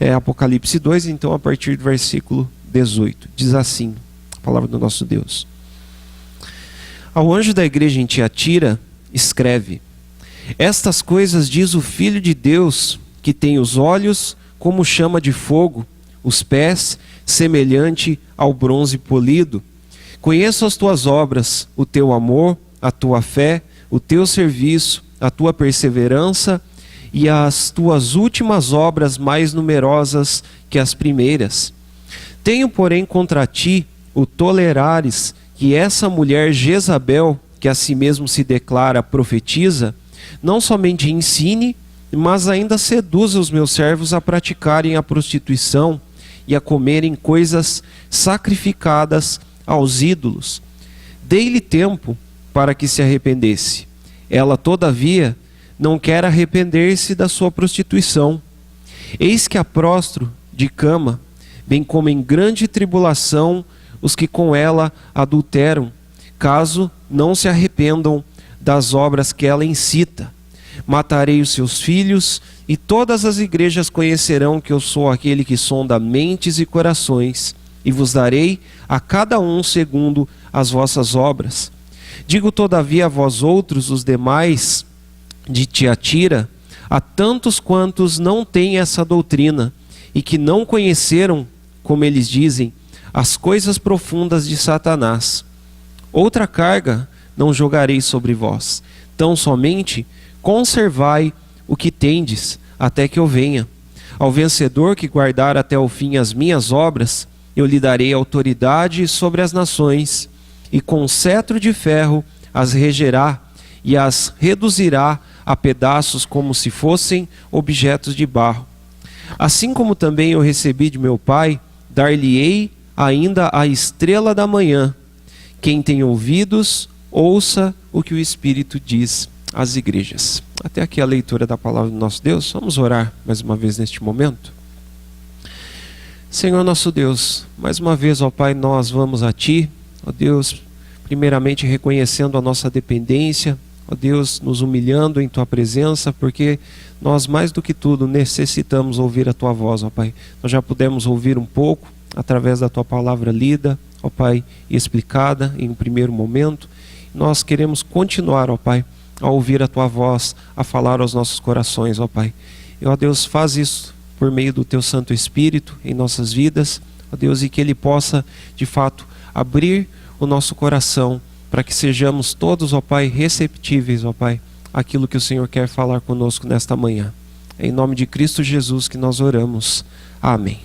Apocalipse 2, então a partir do versículo 18. Diz assim, a palavra do nosso Deus. Ao anjo da igreja em Tiatira, escreve: estas coisas diz o Filho de Deus, que tem os olhos como chama de fogo, os pés semelhante ao bronze polido. Conheço as tuas obras, o teu amor, a tua fé, o teu serviço, a tua perseverança e as tuas últimas obras mais numerosas que as primeiras. Tenho, porém, contra ti o tolerares que essa mulher Jezabel, que a si mesmo se declara profetiza, não somente ensine, mas ainda seduza os meus servos a praticarem a prostituição e a comerem coisas sacrificadas aos ídolos. Dei-lhe tempo para que se arrependesse. Ela, todavia, não quer arrepender-se da sua prostituição. Eis que a prostro de cama, bem como em grande tribulação os que com ela adulteram, caso não se arrependam das obras que ela incita. Matarei os seus filhos, e todas as igrejas conhecerão que eu sou aquele que sonda mentes e corações, e vos darei a cada um segundo as vossas obras. Digo todavia a vós outros, os demais de Tiatira, a tantos quantos não têm essa doutrina, e que não conheceram, como eles dizem, as coisas profundas de Satanás. Outra carga não jogarei sobre vós, tão somente conservai o que tendes, até que eu venha. Ao vencedor que guardar até o fim as minhas obras, eu lhe darei autoridade sobre as nações, e com cetro de ferro as regerá, e as reduzirá a pedaços como se fossem objetos de barro. Assim como também eu recebi de meu Pai, dar-lhe-ei ainda a estrela da manhã. Quem tem ouvidos, ouça o que o Espírito diz às igrejas. Até aqui a leitura da palavra do nosso Deus. Vamos orar mais uma vez neste momento. Senhor nosso Deus, mais uma vez, ó Pai, nós vamos a Ti, ó Deus, primeiramente reconhecendo a nossa dependência, ó Deus, nos humilhando em Tua presença, porque nós mais do que tudo necessitamos ouvir a Tua voz, ó Pai. Nós já pudemos ouvir um pouco através da Tua palavra lida, ó Pai, e explicada em um primeiro momento. Nós queremos continuar, ó Pai, a ouvir a Tua voz, a falar aos nossos corações, ó Pai. E, ó Deus, faz isso por meio do Teu Santo Espírito em nossas vidas, ó Deus, e que Ele possa, de fato, abrir o nosso coração para que sejamos todos, ó Pai, receptíveis, ó Pai, àquilo que o Senhor quer falar conosco nesta manhã. É em nome de Cristo Jesus que nós oramos. Amém.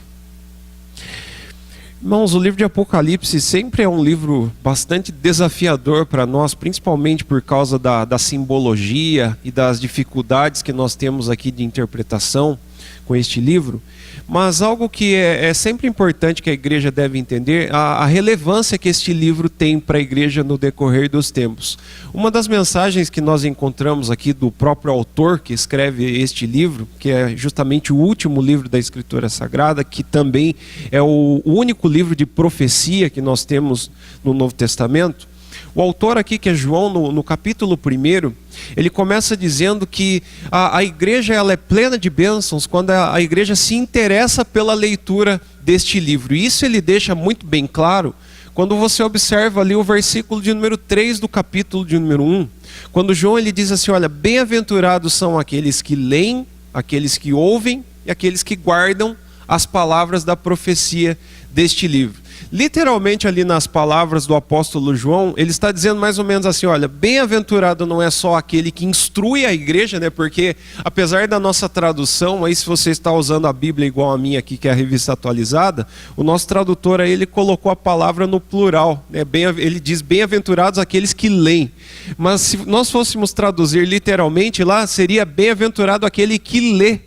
Irmãos, o livro de Apocalipse sempre é um livro bastante desafiador para nós, principalmente por causa da simbologia e das dificuldades que nós temos aqui de interpretação com este livro. Mas algo que é sempre importante que a igreja deve entender, a relevância que este livro tem para a igreja no decorrer dos tempos. Uma das mensagens que nós encontramos aqui do próprio autor que escreve este livro, que é justamente o último livro da Escritura Sagrada, que também é o único livro de profecia que nós temos no Novo Testamento. O autor aqui, que é João, no capítulo 1, ele começa dizendo que a igreja ela é plena de bênçãos quando a igreja se interessa pela leitura deste livro. E isso ele deixa muito bem claro quando você observa ali o versículo de número 3 do capítulo de número 1. Quando João ele diz assim, olha, bem-aventurados são aqueles que leem, aqueles que ouvem e aqueles que guardam as palavras da profecia deste livro. Literalmente ali nas palavras do apóstolo João, ele está dizendo mais ou menos assim, olha, bem-aventurado não é só aquele que instrui a igreja, né? Porque apesar da nossa tradução, aí se você está usando a Bíblia igual a minha aqui, que é a revista atualizada, o nosso tradutor aí, ele colocou a palavra no plural, né? Ele diz bem-aventurados aqueles que leem. Mas se nós fôssemos traduzir literalmente lá, seria bem-aventurado aquele que lê.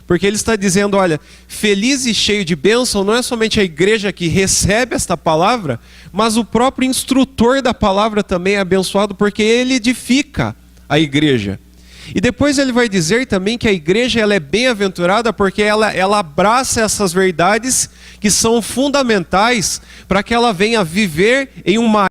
Porque ele está dizendo, olha, feliz e cheio de bênção não é somente a igreja que recebe esta palavra, mas o próprio instrutor da palavra também é abençoado, porque ele edifica a igreja. E depois ele vai dizer também que a igreja ela é bem-aventurada porque ela abraça essas verdades que são fundamentais para que ela venha viver em uma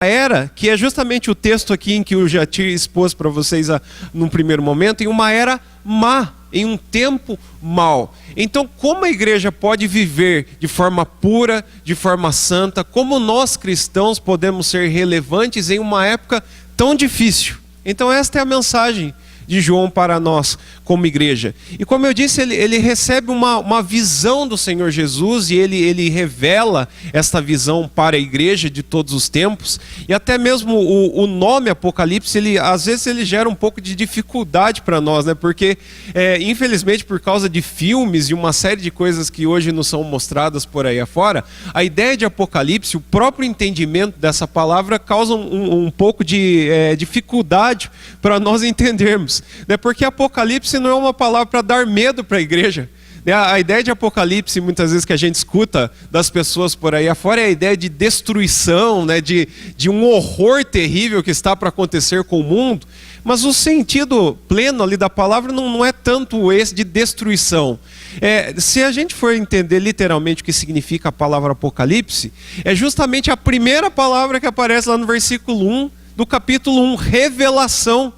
era, que é justamente o texto aqui em que eu já tinha exposto para vocês num primeiro momento, em uma era má, em um tempo mau. Então, como a igreja pode viver de forma pura, de forma santa, como nós cristãos podemos ser relevantes em uma época tão difícil? Então, esta é a mensagem de João para nós como igreja. E como eu disse, ele recebe uma visão do Senhor Jesus, e ele revela esta visão para a igreja de todos os tempos. E até mesmo o nome Apocalipse, às vezes ele gera um pouco de dificuldade para nós, né? Porque infelizmente, por causa de filmes e uma série de coisas que hoje nos são mostradas por aí afora, a ideia de Apocalipse, o próprio entendimento dessa palavra causa um pouco de dificuldade para nós entendermos, né? Porque Apocalipse não é uma palavra para dar medo para a igreja. A ideia de Apocalipse, muitas vezes que a gente escuta das pessoas por aí afora, é a ideia de destruição, né? de um horror terrível que está para acontecer com o mundo. Mas o sentido pleno ali da palavra não é tanto esse de destruição. Se a gente for entender literalmente o que significa a palavra Apocalipse, é justamente a primeira palavra que aparece lá no versículo 1 do capítulo 1, revelação,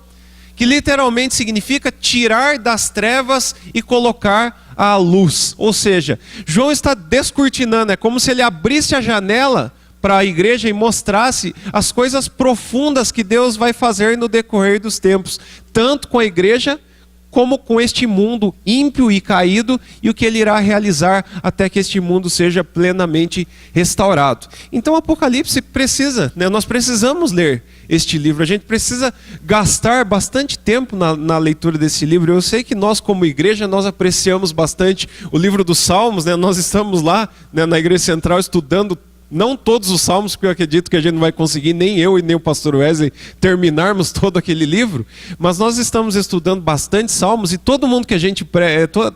que literalmente significa tirar das trevas e colocar à luz. Ou seja, João está descortinando, é como se ele abrisse a janela para a igreja e mostrasse as coisas profundas que Deus vai fazer no decorrer dos tempos, tanto com a igreja como com este mundo ímpio e caído, e o que ele irá realizar até que este mundo seja plenamente restaurado. Então Apocalipse precisa, né, nós precisamos ler este livro, a gente precisa gastar bastante tempo na leitura desse livro. Eu sei que nós como igreja, nós apreciamos bastante o livro dos Salmos, né? Nós estamos lá, né, na Igreja Central estudando, não todos os salmos, porque eu acredito que a gente não vai conseguir, nem eu e nem o pastor Wesley, terminarmos todo aquele livro, mas nós estamos estudando bastante salmos, e todo mundo que a gente,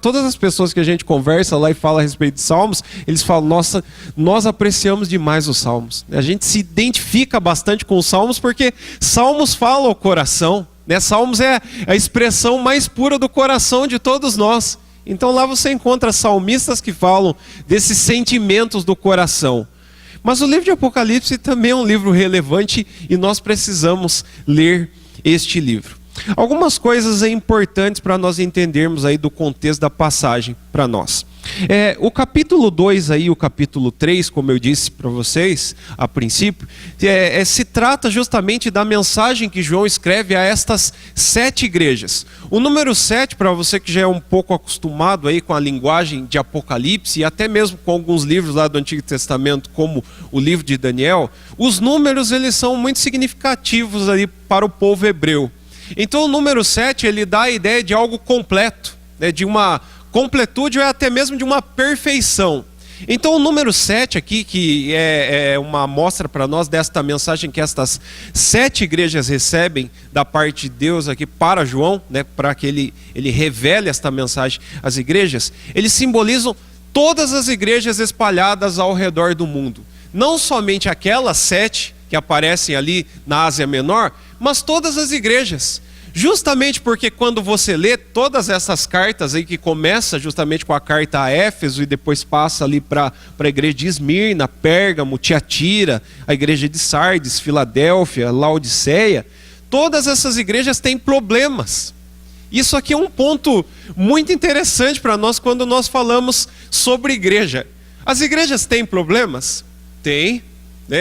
todas as pessoas que a gente conversa lá e fala a respeito de salmos, eles falam, nossa, nós apreciamos demais os salmos. A gente se identifica bastante com os salmos, porque salmos falam ao coração, né? Salmos é a expressão mais pura do coração de todos nós. Então lá você encontra salmistas que falam desses sentimentos do coração. Mas o livro de Apocalipse também é um livro relevante, e nós precisamos ler este livro. Algumas coisas importantes para nós entendermos aí do contexto da passagem para nós. O capítulo 2 aí, o capítulo 3, como eu disse para vocês a princípio, se trata justamente da mensagem que João escreve a estas 7 igrejas. O número 7, para você que já é um pouco acostumado aí com a linguagem de Apocalipse, e até mesmo com alguns livros lá do Antigo Testamento, como o livro de Daniel, os números eles são muito significativos ali para o povo hebreu. Então o número 7, ele dá a ideia de algo completo, né, de uma completude ou até mesmo de uma perfeição. Então o número 7 aqui, que é uma amostra para nós desta mensagem que estas 7 igrejas recebem da parte de Deus aqui para João, né, para que ele revele esta mensagem às igrejas, eles simbolizam todas as igrejas espalhadas ao redor do mundo. Não somente aquelas 7 que aparecem ali na Ásia Menor, mas todas as igrejas. Justamente porque quando você lê todas essas cartas aí, que começa justamente com a carta a Éfeso e depois passa ali para a igreja de Esmirna, Pérgamo, Tiatira, a igreja de Sardes, Filadélfia, Laodiceia, todas essas igrejas têm problemas. Isso aqui é um ponto muito interessante para nós quando nós falamos sobre igreja. As igrejas têm problemas? Tem.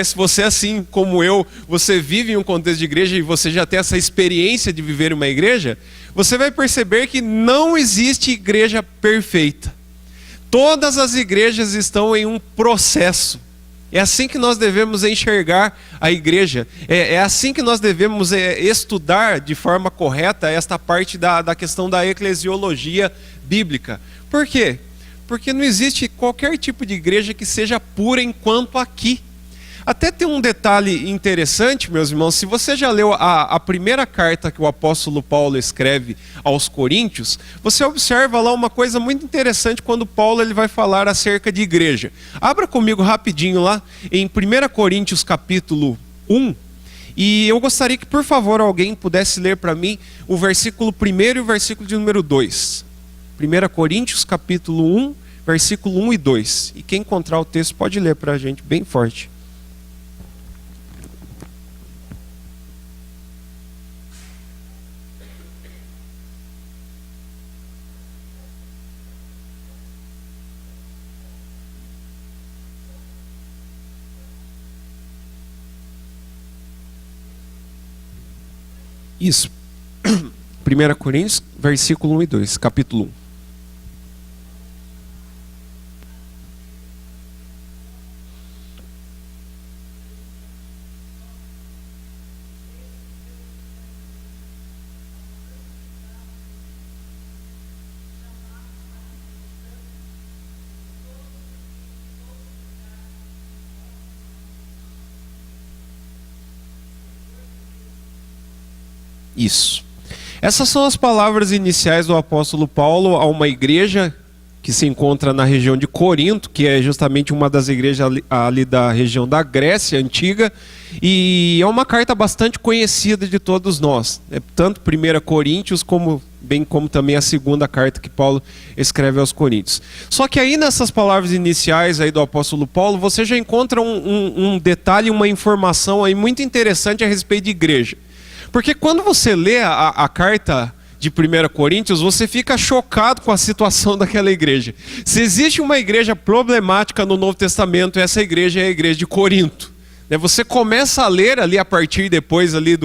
Se você, assim como eu, você vive em um contexto de igreja e você já tem essa experiência de viver em uma igreja, você vai perceber que não existe igreja perfeita. Todas as igrejas estão em um processo. É assim que nós devemos enxergar a igreja. É assim que nós devemos estudar de forma correta esta parte da questão da eclesiologia bíblica. Por quê? Porque não existe qualquer tipo de igreja que seja pura enquanto aqui. Até tem um detalhe interessante, meus irmãos, se você já leu a primeira carta que o apóstolo Paulo escreve aos Coríntios, você observa lá uma coisa muito interessante quando Paulo ele vai falar acerca de igreja. Abra comigo rapidinho lá em 1 Coríntios capítulo 1, e eu gostaria que por favor alguém pudesse ler para mim o versículo 1 e o versículo de número 2. 1 Coríntios capítulo 1, versículo 1 e 2. E quem encontrar o texto pode ler para a gente bem forte. Isso. 1 Coríntios, versículo 1 e 2, capítulo 1. Isso. Essas são as palavras iniciais do apóstolo Paulo a uma igreja que se encontra na região de Corinto, que é justamente uma das igrejas ali da região da Grécia Antiga, e é uma carta bastante conhecida de todos nós, tanto 1 Coríntios, bem como também a segunda carta que Paulo escreve aos Coríntios. Só que aí nessas palavras iniciais aí do apóstolo Paulo, você já encontra um detalhe, uma informação aí muito interessante a respeito de igreja. Porque quando você lê a carta de 1 Coríntios, você fica chocado com a situação daquela igreja. Se existe uma igreja problemática no Novo Testamento, essa igreja é a igreja de Corinto. Você começa a ler ali a partir depois ali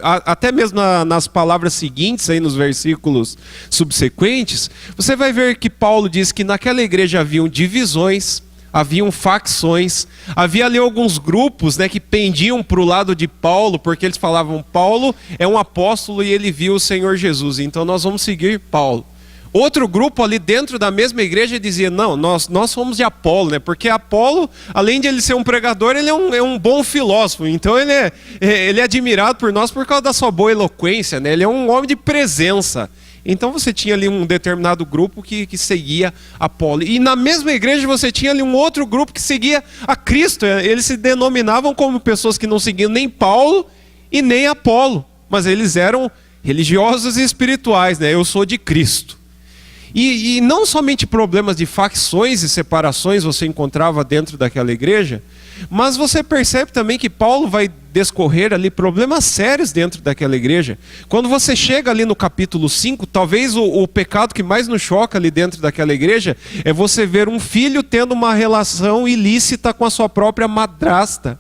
até mesmo nas palavras seguintes, aí nos versículos subsequentes, você vai ver que Paulo diz que naquela igreja haviam divisões, haviam facções, havia ali alguns grupos, que pendiam para o lado de Paulo, porque eles falavam, Paulo é um apóstolo e ele viu o Senhor Jesus, então nós vamos seguir Paulo. Outro grupo ali dentro da mesma igreja dizia, não, nós somos de Apolo, porque Apolo, além de ele ser um pregador, ele é um bom filósofo, então ele é admirado por nós por causa da sua boa eloquência, ele é um homem de presença. Então você tinha ali um determinado grupo que seguia Apolo. E na mesma igreja você tinha ali um outro grupo que seguia a Cristo. Eles se denominavam como pessoas que não seguiam nem Paulo e nem Apolo. Mas eles eram religiosos e espirituais, Eu sou de Cristo. E não somente problemas de facções e separações você encontrava dentro daquela igreja, mas você percebe também que Paulo vai descorrer ali problemas sérios dentro daquela igreja. Quando você chega ali no capítulo 5, talvez o pecado que mais nos choca ali dentro daquela igreja é você ver um filho tendo uma relação ilícita com a sua própria madrasta.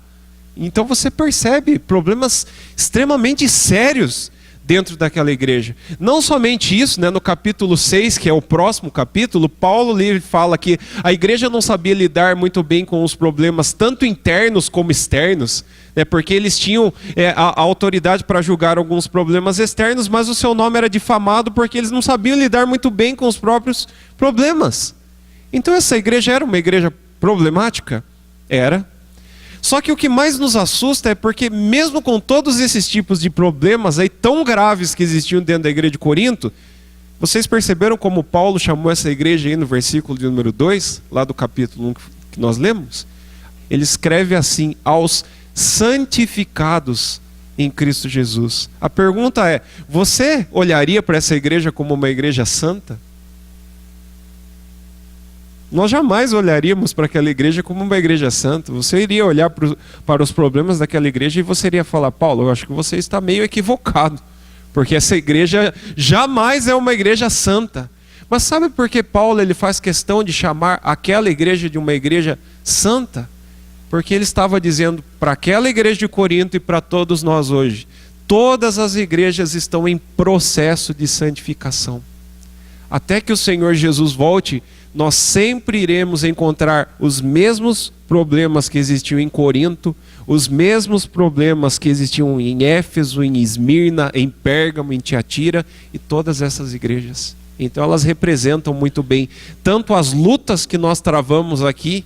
Então você percebe problemas extremamente sérios dentro daquela igreja. Não somente isso, no capítulo 6, que é o próximo capítulo, Paulo fala que a igreja não sabia lidar muito bem com os problemas, tanto internos como externos, porque eles tinham a autoridade para julgar alguns problemas externos, mas o seu nome era difamado porque eles não sabiam lidar muito bem com os próprios problemas. Então essa igreja era uma igreja problemática? Era. Só que o que mais nos assusta é porque mesmo com todos esses tipos de problemas aí tão graves que existiam dentro da igreja de Corinto, vocês perceberam como Paulo chamou essa igreja aí no versículo de número 2, lá do capítulo 1 que nós lemos? Ele escreve assim, aos santificados em Cristo Jesus. A pergunta é, você olharia para essa igreja como uma igreja santa? Nós jamais olharíamos para aquela igreja como uma igreja santa. Você iria olhar para os problemas daquela igreja e você iria falar, Paulo, eu acho que você está meio equivocado, porque essa igreja jamais é uma igreja santa. Mas sabe por que Paulo ele faz questão de chamar aquela igreja de uma igreja santa? Porque ele estava dizendo para aquela igreja de Corinto e para todos nós hoje, todas as igrejas estão em processo de santificação. Até que o Senhor Jesus volte, nós sempre iremos encontrar os mesmos problemas que existiam em Corinto, os mesmos problemas que existiam em Éfeso, em Esmirna, em Pérgamo, em Tiatira e todas essas igrejas. Então elas representam muito bem tanto as lutas que nós travamos aqui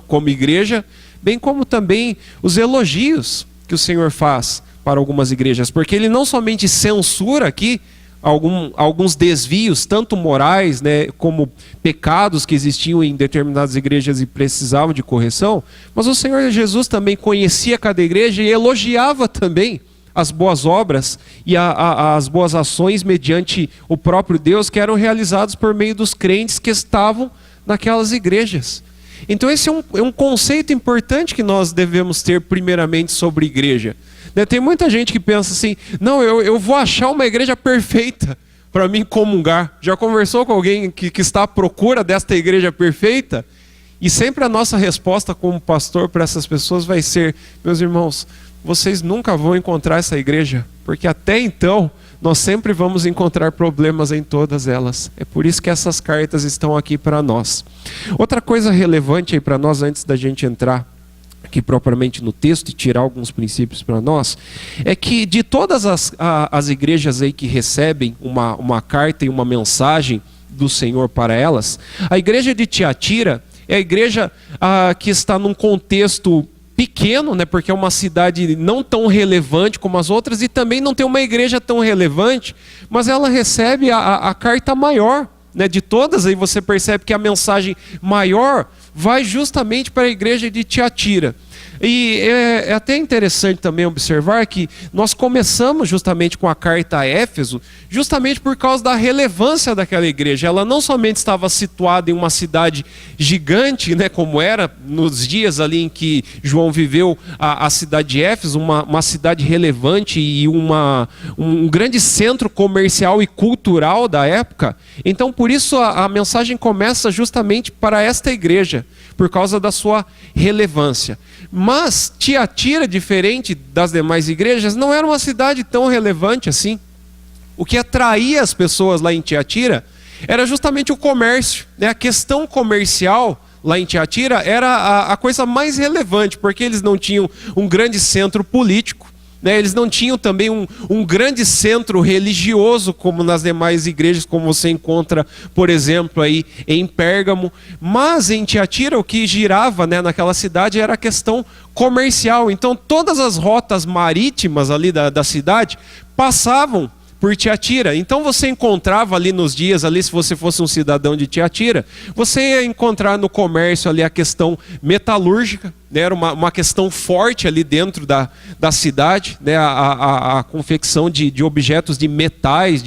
como igreja, bem como também os elogios que o Senhor faz para algumas igrejas, porque ele não somente censura aqui alguns desvios, tanto morais, como pecados que existiam em determinadas igrejas e precisavam de correção, mas o Senhor Jesus também conhecia cada igreja e elogiava também as boas obras e as boas ações mediante o próprio Deus que eram realizados por meio dos crentes que estavam naquelas igrejas. Então esse é um conceito importante que nós devemos ter primeiramente sobre igreja. Tem muita gente que pensa assim, não, eu vou achar uma igreja perfeita para mim comungar. Já conversou com alguém que está à procura desta igreja perfeita? E sempre a nossa resposta como pastor para essas pessoas vai ser, meus irmãos, vocês nunca vão encontrar essa igreja, porque até então nós sempre vamos encontrar problemas em todas elas. É por isso que essas cartas estão aqui para nós. Outra coisa relevante aí para nós, antes da gente entrar aqui propriamente no texto e tirar alguns princípios para nós, é que de todas as igrejas aí que recebem uma carta e uma mensagem do Senhor para elas, a igreja de Tiatira é a igreja que está num contexto pequeno, né, porque é uma cidade não tão relevante como as outras, e também não tem uma igreja tão relevante, mas ela recebe a carta maior, né, de todas. Aí você percebe que a mensagem maior vai justamente para a igreja de Tiatira. E é até interessante também observar que nós começamos justamente com a carta a Éfeso, justamente por causa da relevância daquela igreja. Ela não somente estava situada em uma cidade gigante, né, como era nos dias ali em que João viveu a cidade de Éfeso, uma cidade relevante e um grande centro comercial e cultural da época. Então, por isso a mensagem começa justamente para esta igreja, por causa da sua relevância. Mas Tiatira, diferente das demais igrejas, não era uma cidade tão relevante assim. O que atraía as pessoas lá em Tiatira era justamente o comércio, né? A questão comercial lá em Tiatira era a coisa mais relevante, porque eles não tinham um grande centro político, né? Eles não tinham também um grande centro religioso, como nas demais igrejas, como você encontra, por exemplo, aí em Pérgamo. Mas em Tiatira, o que girava, né, naquela cidade era a questão comercial. Então todas as rotas marítimas ali da cidade passavam por Tiatira. Então você encontrava ali nos dias, ali, se você fosse um cidadão de Tiatira, você ia encontrar no comércio ali a questão metalúrgica, né? Era uma questão forte ali dentro da cidade, né? A confecção de objetos de metais,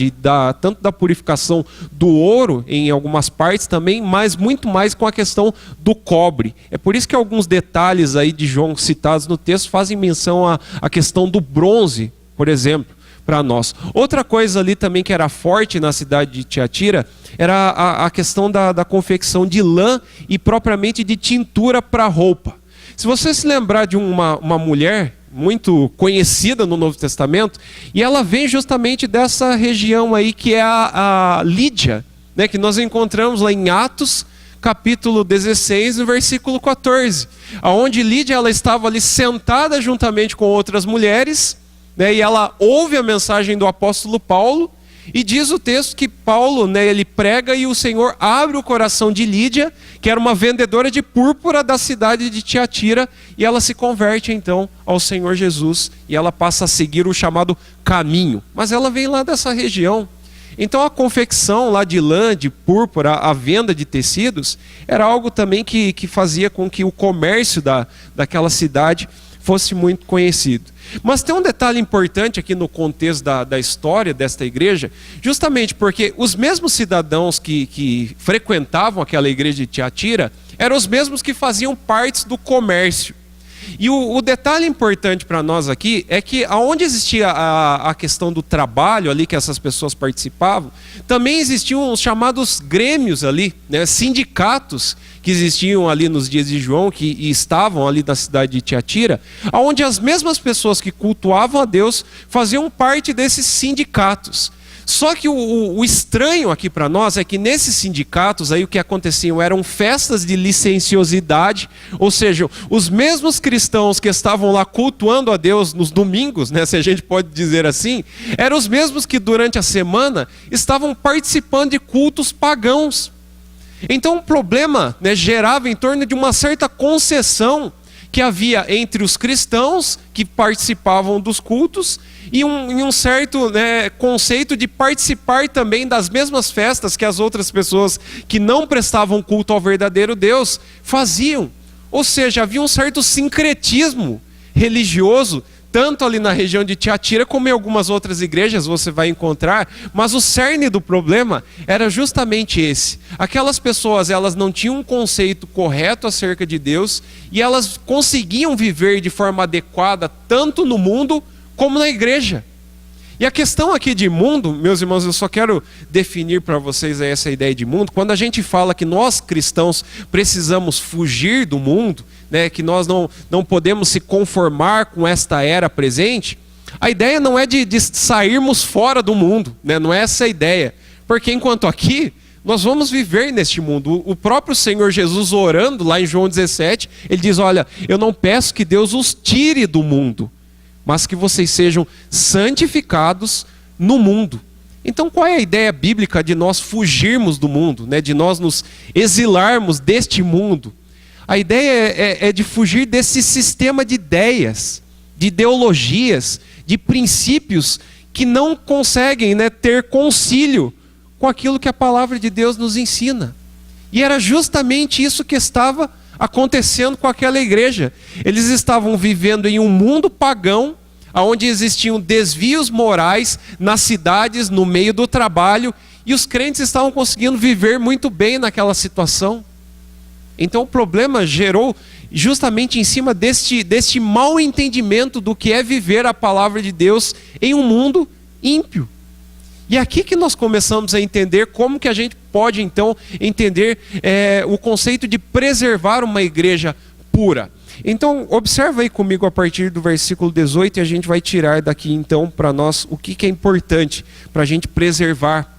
tanto da purificação do ouro em algumas partes também, mas muito mais com a questão do cobre. É por isso que alguns detalhes aí de João citados no texto fazem menção à questão do bronze, por exemplo, para nós. Outra coisa ali também que era forte na cidade de Tiatira era a questão da confecção de lã e propriamente de tintura para roupa. Se você se lembrar de uma mulher muito conhecida no Novo Testamento, e ela vem justamente dessa região aí que é a Lídia, né, que nós encontramos lá em Atos, capítulo 16, no versículo 14, aonde Lídia ela estava ali sentada juntamente com outras mulheres, né, e ela ouve a mensagem do apóstolo Paulo, e diz o texto que Paulo, né, ele prega e o Senhor abre o coração de Lídia, que era uma vendedora de púrpura da cidade de Tiatira, e ela se converte então ao Senhor Jesus, e ela passa a seguir o chamado caminho. Mas ela vem lá dessa região. Então a confecção lá de lã, de púrpura, a venda de tecidos, era algo também que fazia com que o comércio daquela cidade fosse muito conhecido. Mas tem um detalhe importante aqui no contexto da história desta igreja, justamente porque os mesmos cidadãos que frequentavam aquela igreja de Tiatira eram os mesmos que faziam parte do comércio. E o detalhe importante para nós aqui é que aonde existia a questão do trabalho ali que essas pessoas participavam, também existiam os chamados grêmios ali, né, sindicatos que existiam ali nos dias de João, que estavam ali na cidade de Tiatira, aonde as mesmas pessoas que cultuavam a Deus faziam parte desses sindicatos. Só que o estranho aqui para nós é que nesses sindicatos aí o que aconteciam eram festas de licenciosidade, ou seja, os mesmos cristãos que estavam lá cultuando a Deus nos domingos, né, se a gente pode dizer assim, eram os mesmos que durante a semana estavam participando de cultos pagãos. Então o problema, né, gerava em torno de uma certa concessão que havia entre os cristãos que participavam dos cultos e um certo, né, conceito de participar também das mesmas festas que as outras pessoas que não prestavam culto ao verdadeiro Deus faziam. Ou seja, havia um certo sincretismo religioso, tanto ali na região de Tiatira como em algumas outras igrejas você vai encontrar, mas o cerne do problema era justamente esse. Aquelas pessoas, elas não tinham um conceito correto acerca de Deus e elas conseguiam viver de forma adequada tanto no mundo como na igreja. E a questão aqui de mundo, meus irmãos, eu só quero definir para vocês aí essa ideia de mundo. Quando a gente fala que nós cristãos precisamos fugir do mundo, né, que nós não podemos se conformar com esta era presente, A ideia não é de sairmos fora do mundo, né? Não é essa a ideia. Porque enquanto aqui, nós vamos viver neste mundo. O próprio Senhor Jesus orando lá em João 17, ele diz, olha, eu não peço que Deus os tire do mundo, mas que vocês sejam santificados no mundo. Então qual é a ideia bíblica de nós fugirmos do mundo, né? De nós nos exilarmos deste mundo? A ideia é de fugir desse sistema de ideias, de ideologias, de princípios que não conseguem, né, ter concílio com aquilo que a palavra de Deus nos ensina. E era justamente isso que estava acontecendo com aquela igreja. Eles estavam vivendo em um mundo pagão, onde existiam desvios morais nas cidades, no meio do trabalho, e os crentes estavam conseguindo viver muito bem naquela situação. Então o problema gerou justamente em cima deste mau entendimento do que é viver a palavra de Deus em um mundo ímpio. E é aqui que nós começamos a entender como que a gente pode então entender o conceito de preservar uma igreja pura. Então observa aí comigo a partir do versículo 18 e a gente vai tirar daqui então para nós o que é importante para a gente preservar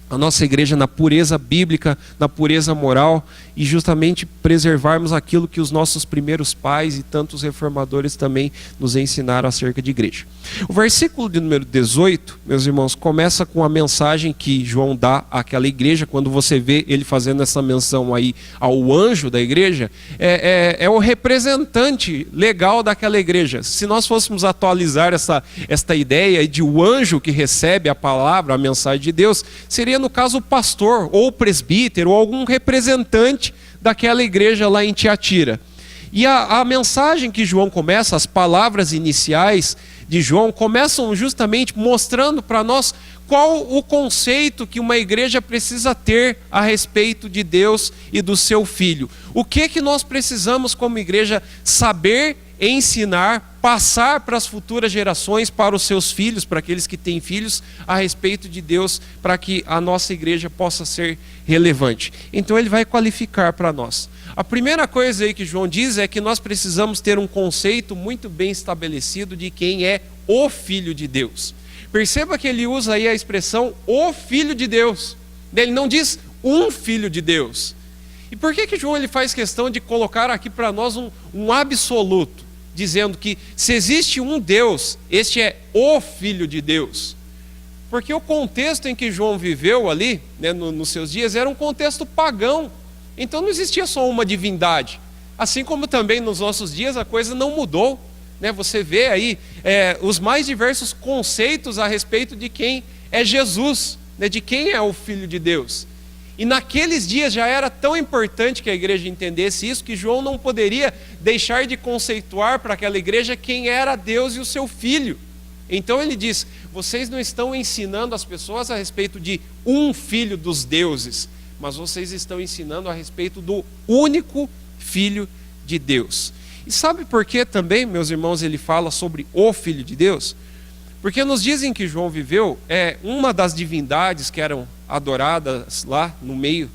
a nossa igreja na pureza bíblica, na pureza moral e justamente preservarmos aquilo que os nossos primeiros pais e tantos reformadores também nos ensinaram acerca de igreja. O versículo de número 18, meus irmãos, começa com a mensagem que João dá àquela igreja. Quando você vê ele fazendo essa menção aí ao anjo da igreja, é o representante legal daquela igreja. Se nós fôssemos atualizar esta ideia de o anjo que recebe a palavra, a mensagem de Deus, seria no caso o pastor ou o presbítero ou algum representante daquela igreja lá em Tiatira. E a mensagem que João começa, as palavras iniciais de João começam justamente mostrando para nós qual o conceito que uma igreja precisa ter a respeito de Deus e do seu Filho. O que nós precisamos como igreja saber, ensinar, passar para as futuras gerações, para os seus filhos, para aqueles que têm filhos, a respeito de Deus, para que a nossa igreja possa ser relevante. Então ele vai qualificar para nós. A primeira coisa aí que João diz é que nós precisamos ter um conceito muito bem estabelecido de quem é o Filho de Deus. Perceba que ele usa aí a expressão o Filho de Deus. Ele não diz um Filho de Deus. E por que João ele faz questão de colocar aqui para nós um absoluto, dizendo que se existe um Deus, este é o Filho de Deus? Porque o contexto em que João viveu ali, né, nos seus dias, era um contexto pagão. Então não existia só uma divindade. Assim como também nos nossos dias a coisa não mudou. Né? Você vê aí os mais diversos conceitos a respeito de quem é Jesus, né, de quem é o Filho de Deus. E naqueles dias já era tão importante que a igreja entendesse isso, que João não poderia deixar de conceituar para aquela igreja quem era Deus e o seu Filho. Então ele diz, vocês não estão ensinando as pessoas a respeito de um Filho dos deuses, mas vocês estão ensinando a respeito do único Filho de Deus. E sabe por que também, meus irmãos, ele fala sobre o Filho de Deus? Porque nos dias em que João viveu, uma das divindades que eram adoradas lá no meio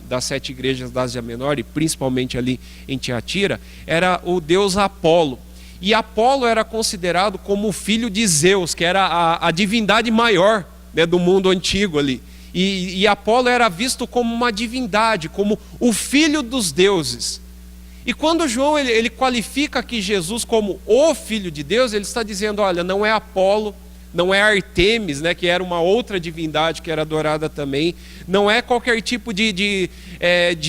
das 7 igrejas da Ásia Menor, e principalmente ali em Tiatira, era o deus Apolo. E Apolo era considerado como o filho de Zeus, que era a divindade maior, né, do mundo antigo ali. E Apolo era visto como uma divindade, como o filho dos deuses. E quando João ele qualifica aqui Jesus como o Filho de Deus, ele está dizendo, olha, não é Apolo, não é Artemis, né, que era uma outra divindade que era adorada também, não é qualquer tipo de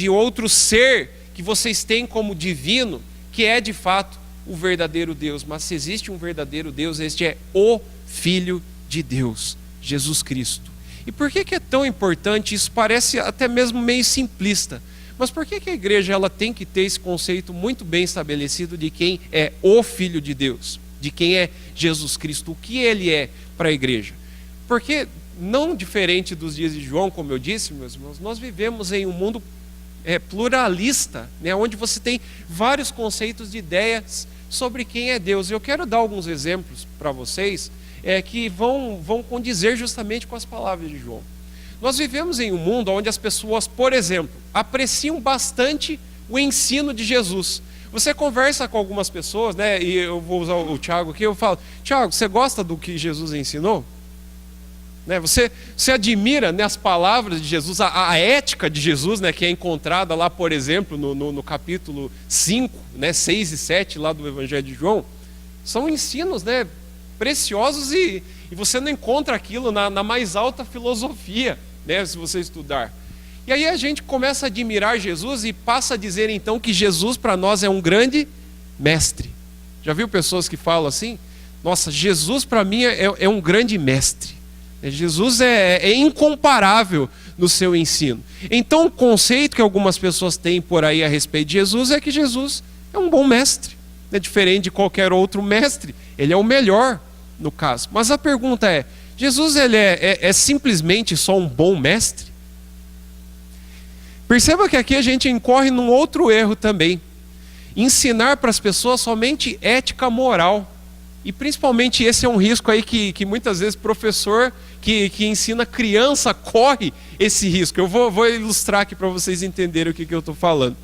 outro ser que vocês têm como divino, que é de fato o verdadeiro Deus. Mas se existe um verdadeiro Deus, este é o Filho de Deus, Jesus Cristo. E por que é tão importante? Isso parece até mesmo meio simplista. Mas por que a igreja ela tem que ter esse conceito muito bem estabelecido de quem é o Filho de Deus? De quem é Jesus Cristo? O que ele é para a igreja? Porque, não diferente dos dias de João, como eu disse, meus irmãos, nós vivemos em um mundo pluralista, né, onde você tem vários conceitos de ideias sobre quem é Deus. Eu quero dar alguns exemplos para vocês que vão condizer justamente com as palavras de João. Nós vivemos em um mundo onde as pessoas, por exemplo, apreciam bastante o ensino de Jesus. Você conversa com algumas pessoas, né? E eu vou usar o Tiago aqui, eu falo, Tiago, você gosta do que Jesus ensinou? Né? Você admira, né, as palavras de Jesus, a ética de Jesus, né, que é encontrada lá, por exemplo, no capítulo 5, né, 6 e 7 lá do Evangelho de João? São ensinos, né, preciosos e você não encontra aquilo na mais alta filosofia, né, se você estudar. E aí a gente começa a admirar Jesus e passa a dizer então que Jesus para nós é um grande mestre. Já viu pessoas que falam assim? Nossa, Jesus para mim é um grande mestre. Jesus é incomparável no seu ensino. Então o conceito que algumas pessoas têm por aí a respeito de Jesus é que Jesus é um bom mestre. É diferente de qualquer outro mestre. Ele é o melhor no caso. Mas a pergunta é, Jesus ele é simplesmente só um bom mestre? Perceba que aqui a gente incorre num outro erro também. Ensinar para as pessoas somente ética moral. E principalmente esse é um risco aí que muitas vezes professor que ensina criança corre esse risco. Eu vou ilustrar aqui para vocês entenderem o que eu estou falando.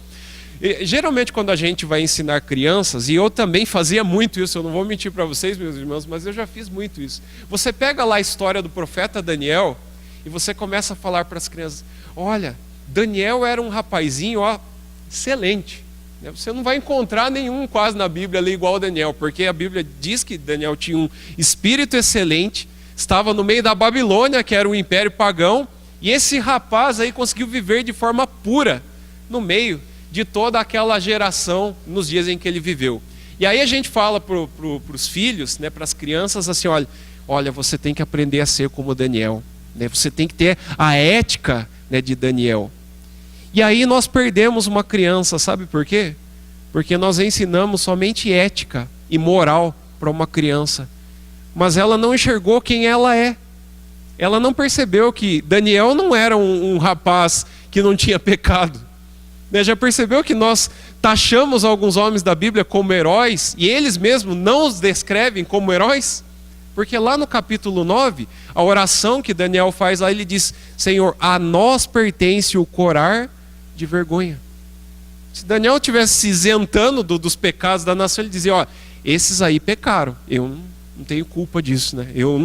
Geralmente quando a gente vai ensinar crianças, e eu também fazia muito isso, eu não vou mentir para vocês, meus irmãos, mas eu já fiz muito isso. Você pega lá a história do profeta Daniel e você começa a falar para as crianças, olha, Daniel era um rapazinho, ó, excelente. Você não vai encontrar nenhum quase na Bíblia ali igual a Daniel, porque a Bíblia diz que Daniel tinha um espírito excelente, estava no meio da Babilônia, que era um império pagão, e esse rapaz aí conseguiu viver de forma pura no meio de toda aquela geração nos dias em que ele viveu. E aí a gente fala para os filhos, né, para as crianças assim, olha, você tem que aprender a ser como Daniel, né, você tem que ter a ética, né, de Daniel. E aí nós perdemos uma criança, sabe por quê? Porque nós ensinamos somente ética e moral para uma criança, mas ela não enxergou quem ela é. Ela não percebeu que Daniel não era um rapaz que não tinha pecado. Já percebeu que nós taxamos alguns homens da Bíblia como heróis e eles mesmos não os descrevem como heróis? Porque lá no capítulo 9, a oração que Daniel faz lá, ele diz, Senhor, a nós pertence o corar de vergonha. Se Daniel estivesse se isentando dos pecados da nação, ele dizia, esses aí pecaram, eu não tenho culpa disso, né? Eu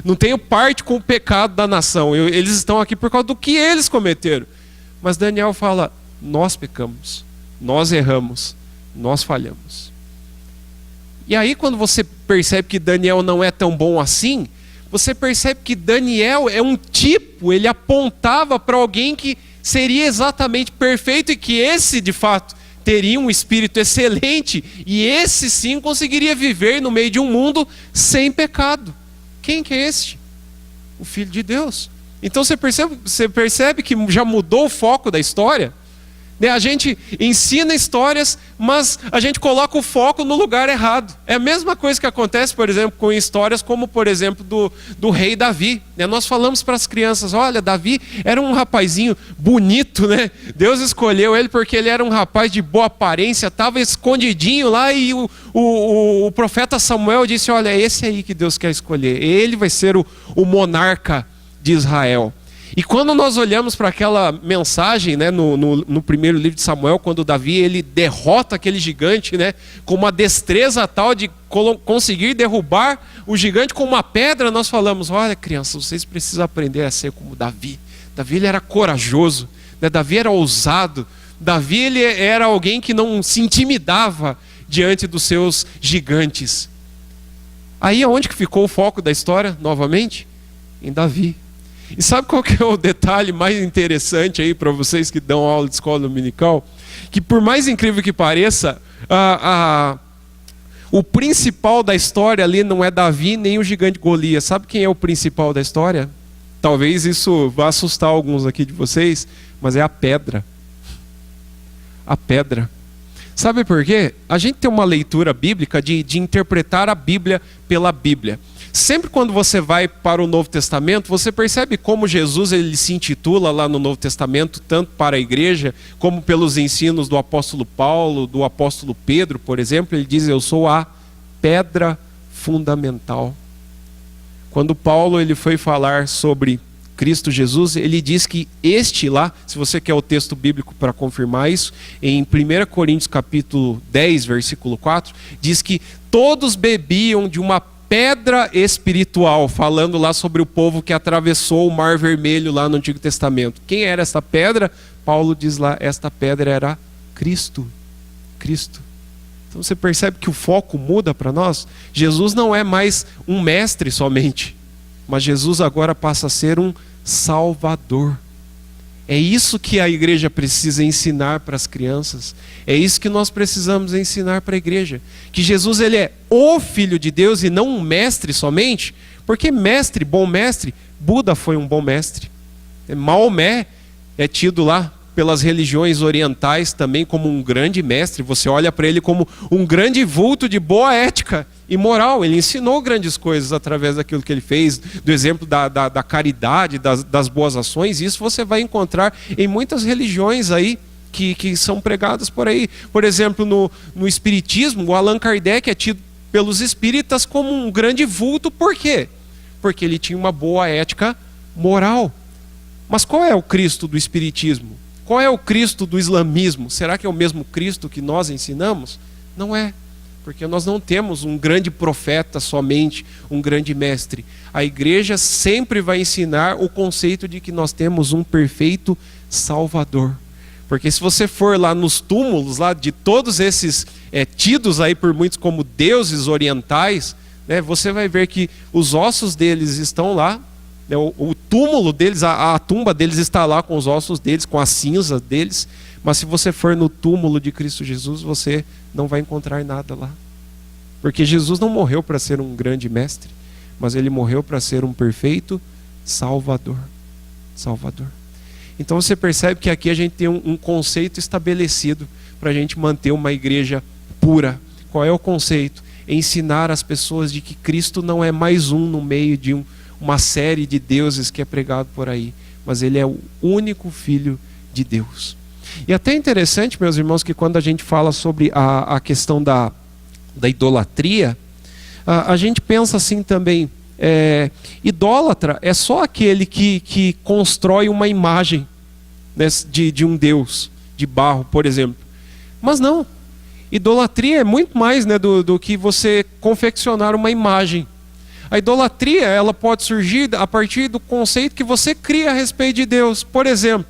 não tenho parte com o pecado da nação, eles estão aqui por causa do que eles cometeram. Mas Daniel fala, nós pecamos, nós erramos, nós falhamos. E aí quando você percebe que Daniel não é tão bom assim, você percebe que Daniel é um tipo, ele apontava para alguém que seria exatamente perfeito e que esse de fato teria um espírito excelente e esse sim conseguiria viver no meio de um mundo sem pecado. Quem que é este? O Filho de Deus. Então você percebe que já mudou o foco da história? A gente ensina histórias, mas a gente coloca o foco no lugar errado. É a mesma coisa que acontece, por exemplo, com histórias como, por exemplo, do rei Davi. Nós falamos para as crianças, olha, Davi era um rapazinho bonito, né? Deus escolheu ele porque ele era um rapaz de boa aparência, estava escondidinho lá e o profeta Samuel disse, olha, esse aí que Deus quer escolher. Ele vai ser o monarca de Israel. E quando nós olhamos para aquela mensagem, né, no primeiro livro de Samuel, quando Davi ele derrota aquele gigante, né, com uma destreza tal de conseguir derrubar o gigante com uma pedra, nós falamos, olha crianças, vocês precisam aprender a ser como Davi. Davi ele era corajoso, né, Davi era ousado, Davi ele era alguém que não se intimidava diante dos seus gigantes. Aí aonde que ficou o foco da história novamente? Em Davi. E sabe qual que é o detalhe mais interessante aí para vocês que dão aula de escola dominical? Que por mais incrível que pareça, o principal da história ali não é Davi nem o gigante Golias. Sabe quem é o principal da história? Talvez isso vá assustar alguns aqui de vocês, mas é a pedra. A pedra. Sabe por quê? A gente tem uma leitura bíblica de interpretar a Bíblia pela Bíblia. Sempre quando você vai para o Novo Testamento, você percebe como Jesus ele se intitula lá no Novo Testamento, tanto para a igreja, como pelos ensinos do apóstolo Paulo, do apóstolo Pedro, por exemplo, ele diz, eu sou a pedra fundamental. Quando Paulo ele foi falar sobre Cristo Jesus, ele diz que este lá, se você quer o texto bíblico para confirmar isso, em 1 Coríntios capítulo 10, versículo 4, diz que todos bebiam de uma pedra espiritual, falando lá sobre o povo que atravessou o Mar Vermelho lá no Antigo Testamento. Quem era essa pedra? Paulo diz lá, esta pedra era Cristo. Cristo. Então você percebe que o foco muda para nós? Jesus não é mais um mestre somente, mas Jesus agora passa a ser um Salvador. É isso que a igreja precisa ensinar para as crianças. É isso que nós precisamos ensinar para a igreja. Que Jesus ele é o Filho de Deus e não um mestre somente. Porque mestre, bom mestre, Buda foi um bom mestre. Maomé é tido lá pelas religiões orientais também como um grande mestre. Você olha para ele como um grande vulto de boa ética e moral. Ele ensinou grandes coisas através daquilo que ele fez, do exemplo da caridade, das boas ações. Isso você vai encontrar em muitas religiões aí que são pregadas por aí. Por exemplo, no Espiritismo, o Allan Kardec é tido pelos espíritas como um grande vulto. Por quê? Porque ele tinha uma boa ética moral. Mas qual é o Cristo do Espiritismo? Qual é o Cristo do islamismo? Será que é o mesmo Cristo que nós ensinamos? Não é, porque nós não temos um grande profeta somente, um grande mestre. A igreja sempre vai ensinar o conceito de que nós temos um perfeito Salvador. Porque se você for lá nos túmulos lá de todos esses tidos aí por muitos como deuses orientais, né, você vai ver que os ossos deles estão lá. O túmulo deles, a tumba deles está lá com os ossos deles, com a cinza deles. Mas se você for no túmulo de Cristo Jesus, você não vai encontrar nada lá. Porque Jesus não morreu para ser um grande mestre, mas ele morreu para ser um perfeito Salvador. Salvador. Então você percebe que aqui a gente tem um conceito estabelecido para a gente manter uma igreja pura. Qual é o conceito? Ensinar as pessoas de que Cristo não é mais um no meio de uma série de deuses que é pregado por aí, mas ele é o único Filho de Deus. E até interessante, meus irmãos, que quando a gente fala sobre a questão da idolatria, a gente pensa assim também, idólatra é só aquele que constrói uma imagem, né, de um Deus, de barro, por exemplo. Mas não, idolatria é muito mais, né, do que você confeccionar uma imagem. A idolatria, ela pode surgir a partir do conceito que você cria a respeito de Deus. Por exemplo,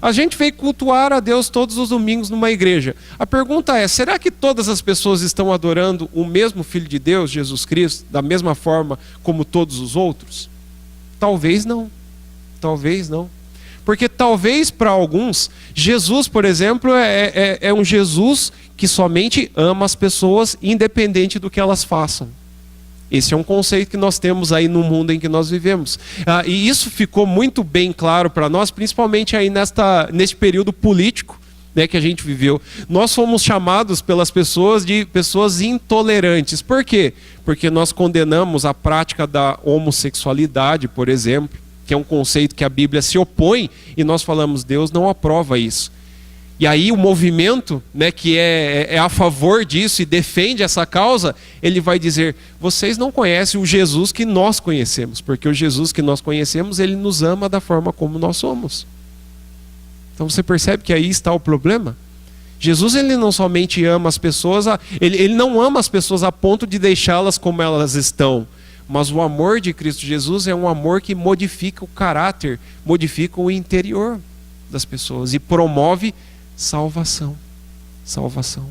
a gente vem cultuar a Deus todos os domingos numa igreja. A pergunta é, será que todas as pessoas estão adorando o mesmo Filho de Deus, Jesus Cristo, da mesma forma como todos os outros? Talvez não. Talvez não. Porque talvez para alguns, Jesus, por exemplo, é um Jesus que somente ama as pessoas independente do que elas façam. Esse é um conceito que nós temos aí no mundo em que nós vivemos. E isso ficou muito bem claro para nós, principalmente aí neste período político, né, que a gente viveu. Nós fomos chamados pelas pessoas de pessoas intolerantes. Por quê? Porque nós condenamos a prática da homossexualidade, por exemplo, que é um conceito que a Bíblia se opõe, e nós falamos, Deus não aprova isso. E aí o movimento, né, que é a favor disso e defende essa causa, ele vai dizer, vocês não conhecem o Jesus que nós conhecemos, porque o Jesus que nós conhecemos, ele nos ama da forma como nós somos. Então você percebe que aí está o problema? Jesus, ele não somente ama as pessoas, ele não ama as pessoas a ponto de deixá-las como elas estão, mas o amor de Cristo Jesus é um amor que modifica o caráter, modifica o interior das pessoas e promove salvação. Salvação.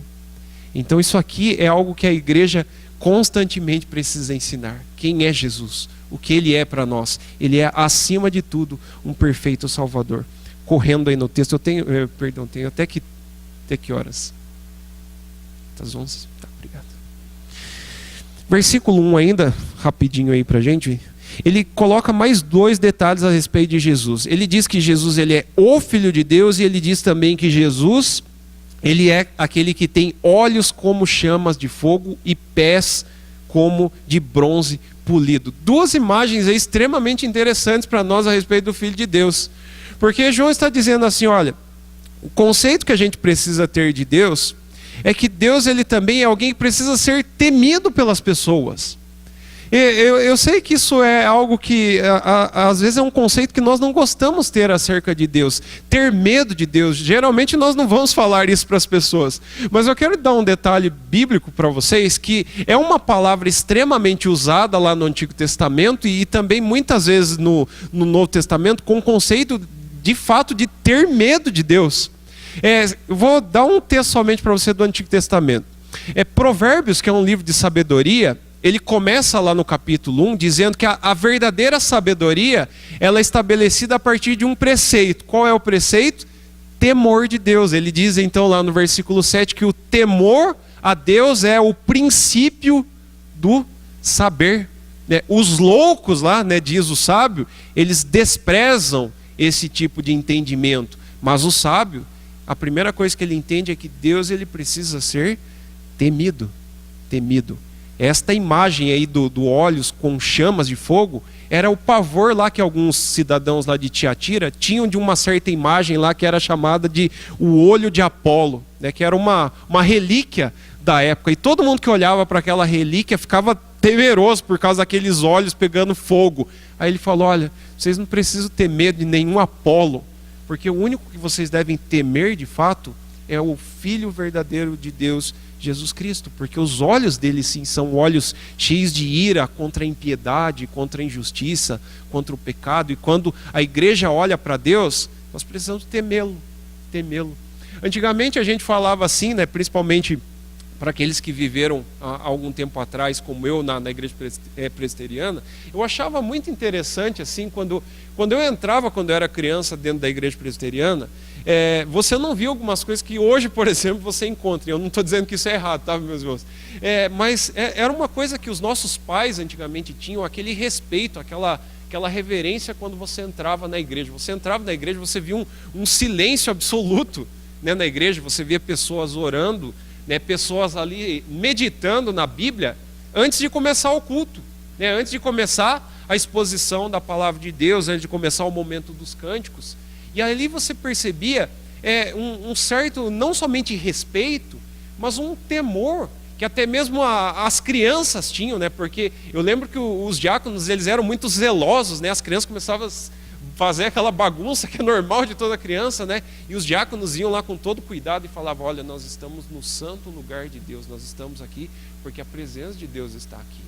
Então isso aqui é algo que a igreja constantemente precisa ensinar. Quem é Jesus? O que ele é para nós? Ele é, acima de tudo, um perfeito Salvador. Correndo aí no texto, eu tenho até que horas? Das 11? Tá, obrigado. Versículo 1 ainda, rapidinho aí pra gente. Ele coloca mais 2 detalhes a respeito de Jesus. Ele diz que Jesus, ele é o Filho de Deus, e ele diz também que Jesus, ele é aquele que tem olhos como chamas de fogo e pés como de bronze polido. 2 imagens aí extremamente interessantes para nós a respeito do Filho de Deus. Porque João está dizendo assim, olha, o conceito que a gente precisa ter de Deus é que Deus, ele também é alguém que precisa ser temido pelas pessoas. Eu sei que isso é algo que, às vezes, é um conceito que nós não gostamos de ter acerca de Deus. Ter medo de Deus. Geralmente nós não vamos falar isso para as pessoas. Mas eu quero dar um detalhe bíblico para vocês, que é uma palavra extremamente usada lá no Antigo Testamento e também muitas vezes no Novo Testamento, com o conceito, de fato, de ter medo de Deus. Eu vou dar um texto somente para você do Antigo Testamento. Provérbios, que é um livro de sabedoria. Ele começa lá no capítulo 1 dizendo que a verdadeira sabedoria ela é estabelecida a partir de um preceito. Qual é o preceito? Temor de Deus. Ele diz então lá no versículo 7 que o temor a Deus é o princípio do saber. Os loucos lá, diz o sábio, eles desprezam esse tipo de entendimento. Mas o sábio, a primeira coisa que ele entende é que Deus ele precisa ser temido. Temido. Esta imagem aí do olhos com chamas de fogo era o pavor lá que alguns cidadãos lá de Tiatira tinham de uma certa imagem lá que era chamada de o olho de Apolo, que era uma relíquia da época. E todo mundo que olhava para aquela relíquia ficava temeroso por causa daqueles olhos pegando fogo. Aí ele falou, olha, vocês não precisam ter medo de nenhum Apolo, porque o único que vocês devem temer de fato é o Filho verdadeiro de Deus, Jesus Cristo, porque os olhos dele sim são olhos cheios de ira contra a impiedade, contra a injustiça, contra o pecado. E quando a igreja olha para Deus, nós precisamos temê-lo, temê-lo. Antigamente a gente falava assim, principalmente para aqueles que viveram há algum tempo atrás, como eu, na igreja presbiteriana, eu achava muito interessante, assim, quando eu entrava, quando eu era criança, dentro da igreja presbiteriana, você não via algumas coisas que hoje, por exemplo, você encontra. Eu não estou dizendo que isso é errado, tá, meus irmãos? Mas era uma coisa que os nossos pais antigamente tinham, aquele respeito, aquela reverência quando você entrava na igreja. Você entrava na igreja, você via um silêncio absoluto, na igreja, você via pessoas orando, pessoas ali meditando na Bíblia antes de começar o culto, antes de começar a exposição da palavra de Deus, antes de começar o momento dos cânticos. E ali você percebia um certo, não somente respeito, mas um temor que até mesmo as crianças tinham, porque eu lembro que os diáconos eles eram muito zelosos, as crianças começavam a fazer aquela bagunça que é normal de toda criança, e os diáconos iam lá com todo cuidado e falavam, olha, nós estamos no santo lugar de Deus, nós estamos aqui porque a presença de Deus está aqui.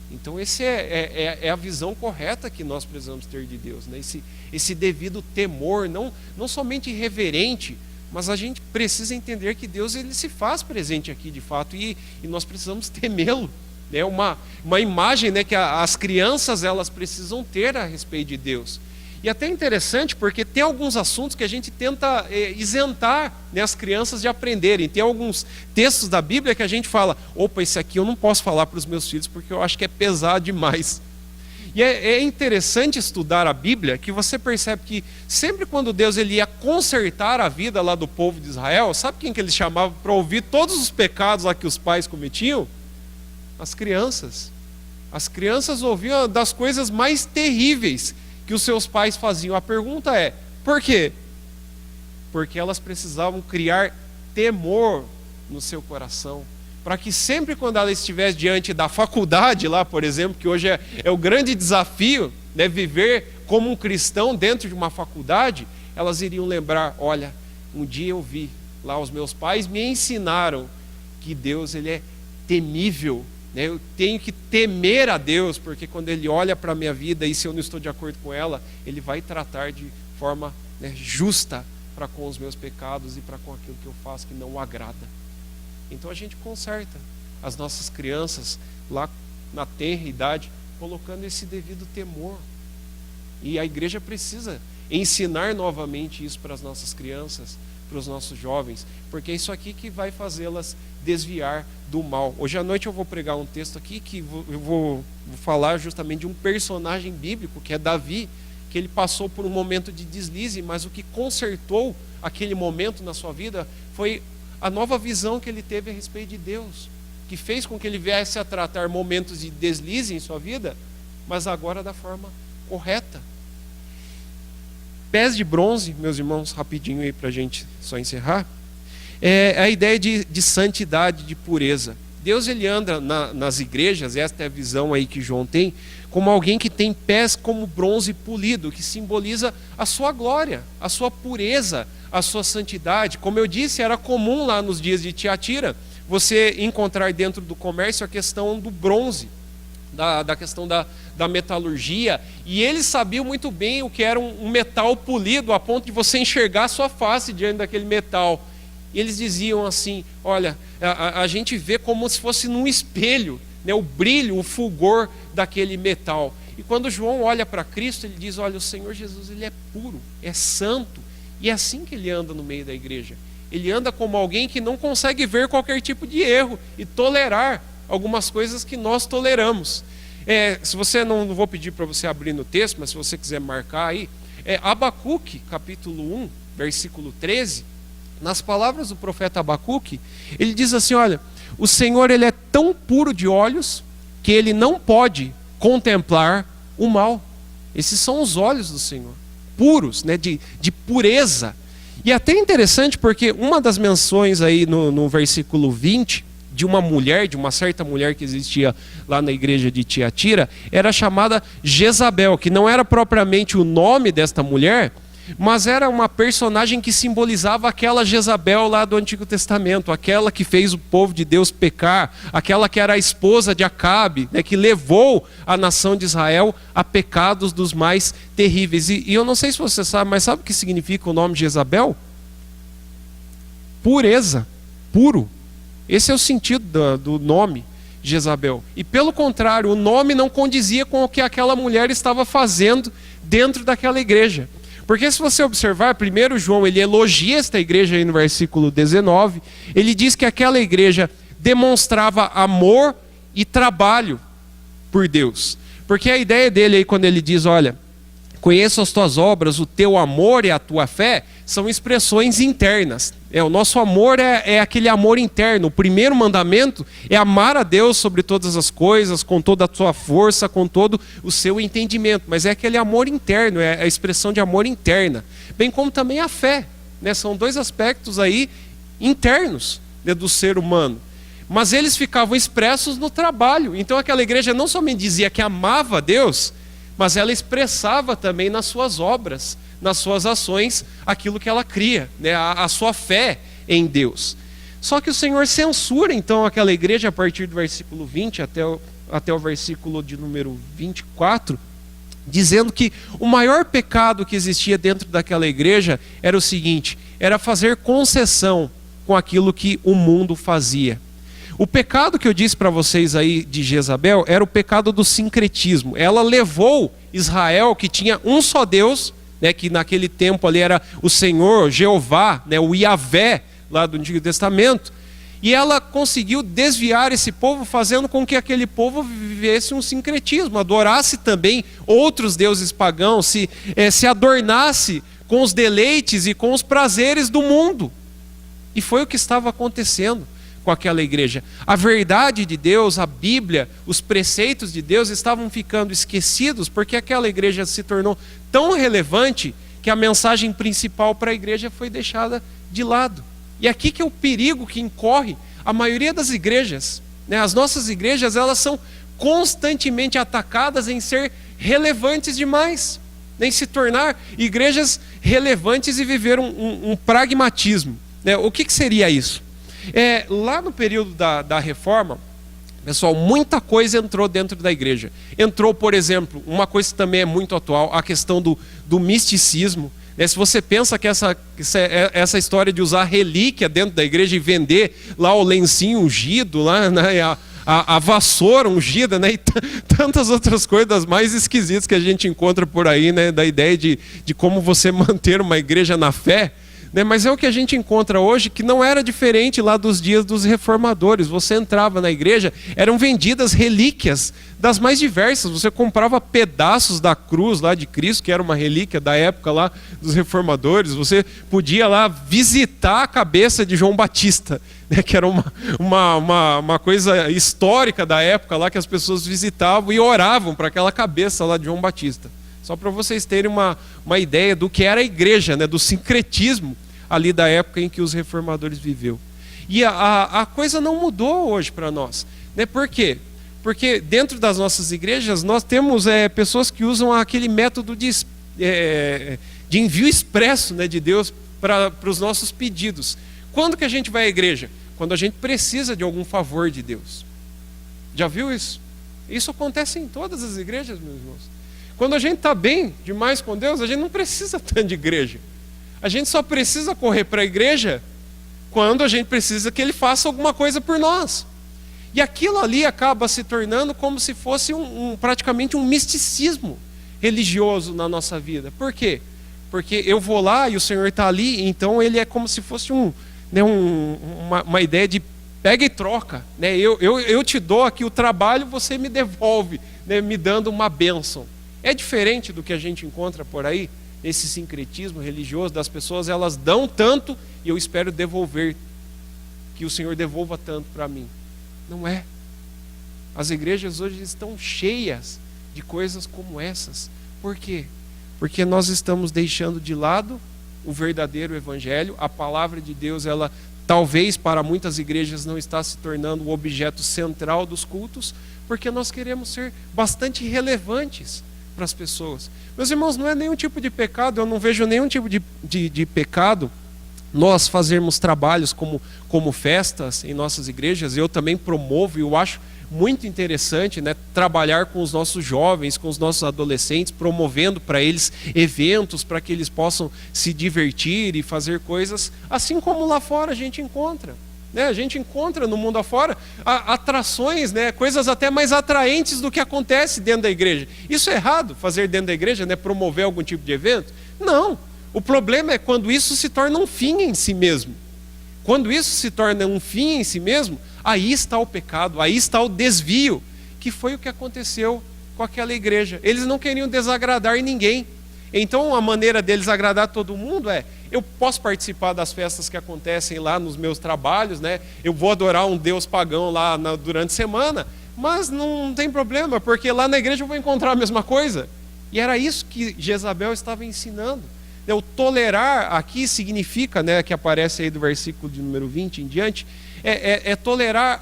Então essa é a visão correta que nós precisamos ter de Deus, esse devido temor, não somente reverente, mas a gente precisa entender que Deus ele se faz presente aqui de fato e nós precisamos temê-lo. É uma imagem que as crianças elas precisam ter a respeito de Deus. E até interessante porque tem alguns assuntos que a gente tenta isentar as crianças de aprenderem. Tem alguns textos da Bíblia que a gente fala, opa, esse aqui eu não posso falar para os meus filhos porque eu acho que é pesado demais. E é interessante estudar a Bíblia, que você percebe que sempre quando Deus ele ia consertar a vida lá do povo de Israel, sabe quem que ele chamava para ouvir todos os pecados lá que os pais cometiam? As crianças. As crianças ouviam das coisas mais terríveis que os seus pais faziam. A pergunta é, por quê? Porque elas precisavam criar temor no seu coração, para que sempre quando ela estivesse diante da faculdade lá, por exemplo, que hoje é o grande desafio, viver como um cristão dentro de uma faculdade, elas iriam lembrar, olha, um dia eu vi lá, os meus pais me ensinaram que Deus ele é temível, eu tenho que temer a Deus, porque quando Ele olha para a minha vida e se eu não estou de acordo com ela, Ele vai tratar de forma justa para com os meus pecados e para com aquilo que eu faço que não o agrada. Então a gente conserta as nossas crianças lá na tenra idade, colocando esse devido temor. E a igreja precisa ensinar novamente isso para as nossas crianças, para os nossos jovens, porque é isso aqui que vai fazê-las desviar do mal. Hoje à noite eu vou pregar um texto aqui que eu vou falar justamente de um personagem bíblico, que é Davi, que ele passou por um momento de deslize, mas o que consertou aquele momento na sua vida foi a nova visão que ele teve a respeito de Deus, que fez com que ele viesse a tratar momentos de deslize em sua vida, mas agora da forma correta. Pés de bronze, meus irmãos, rapidinho aí para a gente só encerrar, é a ideia de santidade, de pureza. Deus ele anda nas igrejas, esta é a visão aí que João tem, como alguém que tem pés como bronze polido, que simboliza a sua glória, a sua pureza, a sua santidade. Como eu disse, era comum lá nos dias de Tiatira você encontrar dentro do comércio a questão do bronze, da questão da metalurgia, e eles sabiam muito bem o que era um metal polido, a ponto de você enxergar a sua face diante daquele metal. E eles diziam assim: olha, a gente vê como se fosse num espelho, né, o brilho, o fulgor daquele metal. E quando João olha para Cristo, ele diz: olha, o Senhor Jesus ele é puro, é santo, e é assim que ele anda no meio da igreja. Ele anda como alguém que não consegue ver qualquer tipo de erro e tolerar algumas coisas que nós toleramos. Se você não vou pedir para você abrir no texto, mas se você quiser marcar aí, Abacuque, capítulo 1, versículo 13, nas palavras do profeta Abacuque, ele diz assim: olha, o Senhor ele é tão puro de olhos que ele não pode contemplar o mal. Esses são os olhos do Senhor, puros, né, de pureza. E até interessante porque uma das menções aí no versículo 20, de uma mulher, de uma certa mulher que existia lá na igreja de Tiatira, era chamada Jezabel, que não era propriamente o nome desta mulher, mas era uma personagem que simbolizava aquela Jezabel lá do Antigo Testamento, aquela que fez o povo de Deus pecar, aquela que era a esposa de Acabe, né, que levou a nação de Israel a pecados dos mais terríveis. E eu não sei se você sabe, mas sabe o que significa o nome Jezabel? Pureza, puro. Esse é o sentido do nome Jezabel. E pelo contrário, o nome não condizia com o que aquela mulher estava fazendo dentro daquela igreja. Porque se você observar, primeiro João ele elogia esta igreja aí no versículo 19, ele diz que aquela igreja demonstrava amor e trabalho por Deus. Porque a ideia dele aí quando ele diz, olha, conheço as tuas obras, o teu amor e a tua fé, são expressões internas. O nosso amor é aquele amor interno. O primeiro mandamento é amar a Deus sobre todas as coisas, com toda a sua força, com todo o seu entendimento. Mas é aquele amor interno, é a expressão de amor interna. Bem como também a fé, né? São dois aspectos aí internos, né, do ser humano. Mas eles ficavam expressos no trabalho. Então aquela igreja não somente dizia que amava a Deus, mas ela expressava também nas suas obras, nas suas ações, aquilo que ela cria, né? A sua fé em Deus. Só que o Senhor censura então aquela igreja a partir do versículo 20 até o versículo de número 24, dizendo que o maior pecado que existia dentro daquela igreja era o seguinte: era fazer concessão com aquilo que o mundo fazia. O pecado que eu disse para vocês aí de Jezabel era o pecado do sincretismo. Ela levou Israel, que tinha um só Deus, né, que naquele tempo ali era o Senhor, Jeová, né, o Iavé, lá do Antigo Testamento, e ela conseguiu desviar esse povo, fazendo com que aquele povo vivesse um sincretismo, adorasse também outros deuses pagãos, se adornasse com os deleites e com os prazeres do mundo. E foi o que estava acontecendo com aquela igreja. A verdade de Deus, a Bíblia, os preceitos de Deus estavam ficando esquecidos, porque aquela igreja se tornou tão relevante que a mensagem principal para a igreja foi deixada de lado. E aqui que é o perigo que incorre a maioria das igrejas, né? As nossas igrejas, elas são constantemente atacadas em ser relevantes demais, em se tornar igrejas relevantes e viver um pragmatismo, né? O que seria isso? Lá no período da Reforma, pessoal, muita coisa entrou dentro da igreja. Entrou, por exemplo, uma coisa que também é muito atual, a questão do misticismo. Se você pensa que essa história de usar relíquia dentro da igreja e vender lá o lencinho ungido, lá, né, a vassoura ungida, né, e tantas outras coisas mais esquisitas que a gente encontra por aí, né, da ideia de como você manter uma igreja na fé. Mas é o que a gente encontra hoje, que não era diferente lá dos dias dos reformadores. Você entrava na igreja, eram vendidas relíquias das mais diversas. Você comprava pedaços da cruz lá de Cristo, que era uma relíquia da época lá dos reformadores. Você podia lá visitar a cabeça de João Batista, né, que era uma coisa histórica da época lá, que as pessoas visitavam e oravam para aquela cabeça lá de João Batista. Só para vocês terem uma ideia do que era a igreja, né, do sincretismo ali da época em que os reformadores viveu. E a coisa não mudou hoje para nós. Né? Por quê? Porque dentro das nossas igrejas nós temos pessoas que usam aquele método de envio expresso, né, de Deus para os nossos pedidos. Quando que a gente vai à igreja? Quando a gente precisa de algum favor de Deus. Já viu isso? Isso acontece em todas as igrejas, meus irmãos. Quando a gente está bem demais com Deus, a gente não precisa tanto de igreja. A gente só precisa correr para a igreja quando a gente precisa que Ele faça alguma coisa por nós. E aquilo ali acaba se tornando como se fosse praticamente um misticismo religioso na nossa vida. Por quê? Porque eu vou lá e o Senhor está ali, então Ele é como se fosse uma ideia de pega e troca. Né? Eu te dou aqui o trabalho, você me devolve, né, me dando uma bênção. É diferente do que a gente encontra por aí, esse sincretismo religioso das pessoas, elas dão tanto e eu espero devolver, que o Senhor devolva tanto para mim. Não é. As igrejas hoje estão cheias de coisas como essas. Por quê? Porque nós estamos deixando de lado o verdadeiro evangelho. A palavra de Deus, ela talvez para muitas igrejas não está se tornando o objeto central dos cultos, porque nós queremos ser bastante relevantes para as pessoas. Meus irmãos, não é nenhum tipo de pecado, eu não vejo nenhum tipo de pecado nós fazermos trabalhos como festas em nossas igrejas. Eu também promovo e eu acho muito interessante, né, trabalhar com os nossos jovens, com os nossos adolescentes, promovendo para eles eventos para que eles possam se divertir e fazer coisas assim como lá fora a gente encontra. Né? A gente encontra no mundo afora atrações, né, coisas até mais atraentes do que acontece dentro da igreja. Isso é errado, fazer dentro da igreja, né, promover algum tipo de evento? Não. O problema é quando isso se torna um fim em si mesmo. Quando isso se torna um fim em si mesmo, aí está o pecado, aí está o desvio, que foi o que aconteceu com aquela igreja. Eles não queriam desagradar ninguém. Então a maneira deles agradar todo mundo eu posso participar das festas que acontecem lá nos meus trabalhos, né? Eu vou adorar um deus pagão lá durante a semana, mas não tem problema, porque lá na igreja eu vou encontrar a mesma coisa. E era isso que Jezabel estava ensinando. O tolerar aqui significa, né, que aparece aí do versículo de número 20 em diante, tolerar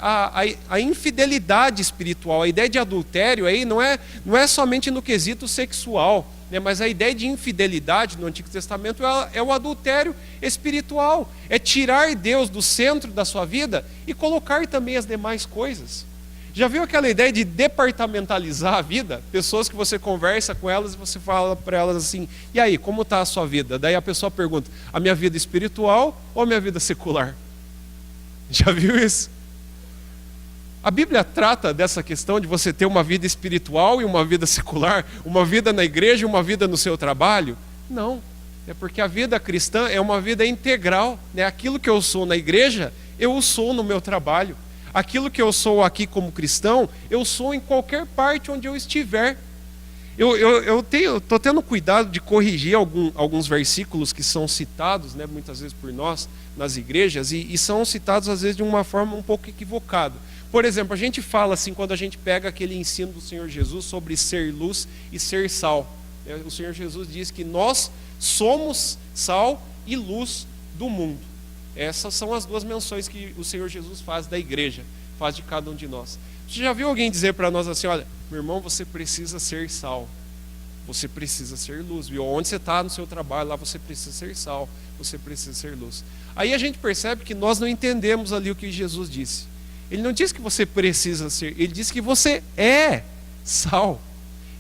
a infidelidade espiritual. A ideia de adultério aí não é somente no quesito sexual, né, mas a ideia de infidelidade no Antigo Testamento é o adultério espiritual. É tirar Deus do centro da sua vida e colocar também as demais coisas. Já viu aquela ideia de departamentalizar a vida? Pessoas que você conversa com elas e você fala para elas assim, e aí, como está a sua vida? Daí a pessoa pergunta, a minha vida espiritual ou a minha vida secular? Já viu isso? A Bíblia trata dessa questão de você ter uma vida espiritual e uma vida secular, uma vida na igreja e uma vida no seu trabalho? Não, é porque a vida cristã é uma vida integral, né? Aquilo que eu sou na igreja, eu o sou no meu trabalho. Aquilo que eu sou aqui como cristão, eu sou em qualquer parte onde eu estiver. Eu estou tendo cuidado de corrigir alguns versículos que são citados, né, muitas vezes por nós nas igrejas, e são citados às vezes de uma forma um pouco equivocada. Por exemplo, a gente fala assim, quando a gente pega aquele ensino do Senhor Jesus sobre ser luz e ser sal. O Senhor Jesus diz que nós somos sal e luz do mundo. Essas são as duas menções que o Senhor Jesus faz da igreja, faz de cada um de nós. Você já viu alguém dizer para nós assim, olha, meu irmão, você precisa ser sal, você precisa ser luz, viu? Onde você está no seu trabalho, lá você precisa ser sal, você precisa ser luz. Aí a gente percebe que nós não entendemos ali o que Jesus disse. Ele não disse que você precisa ser, ele disse que você é sal.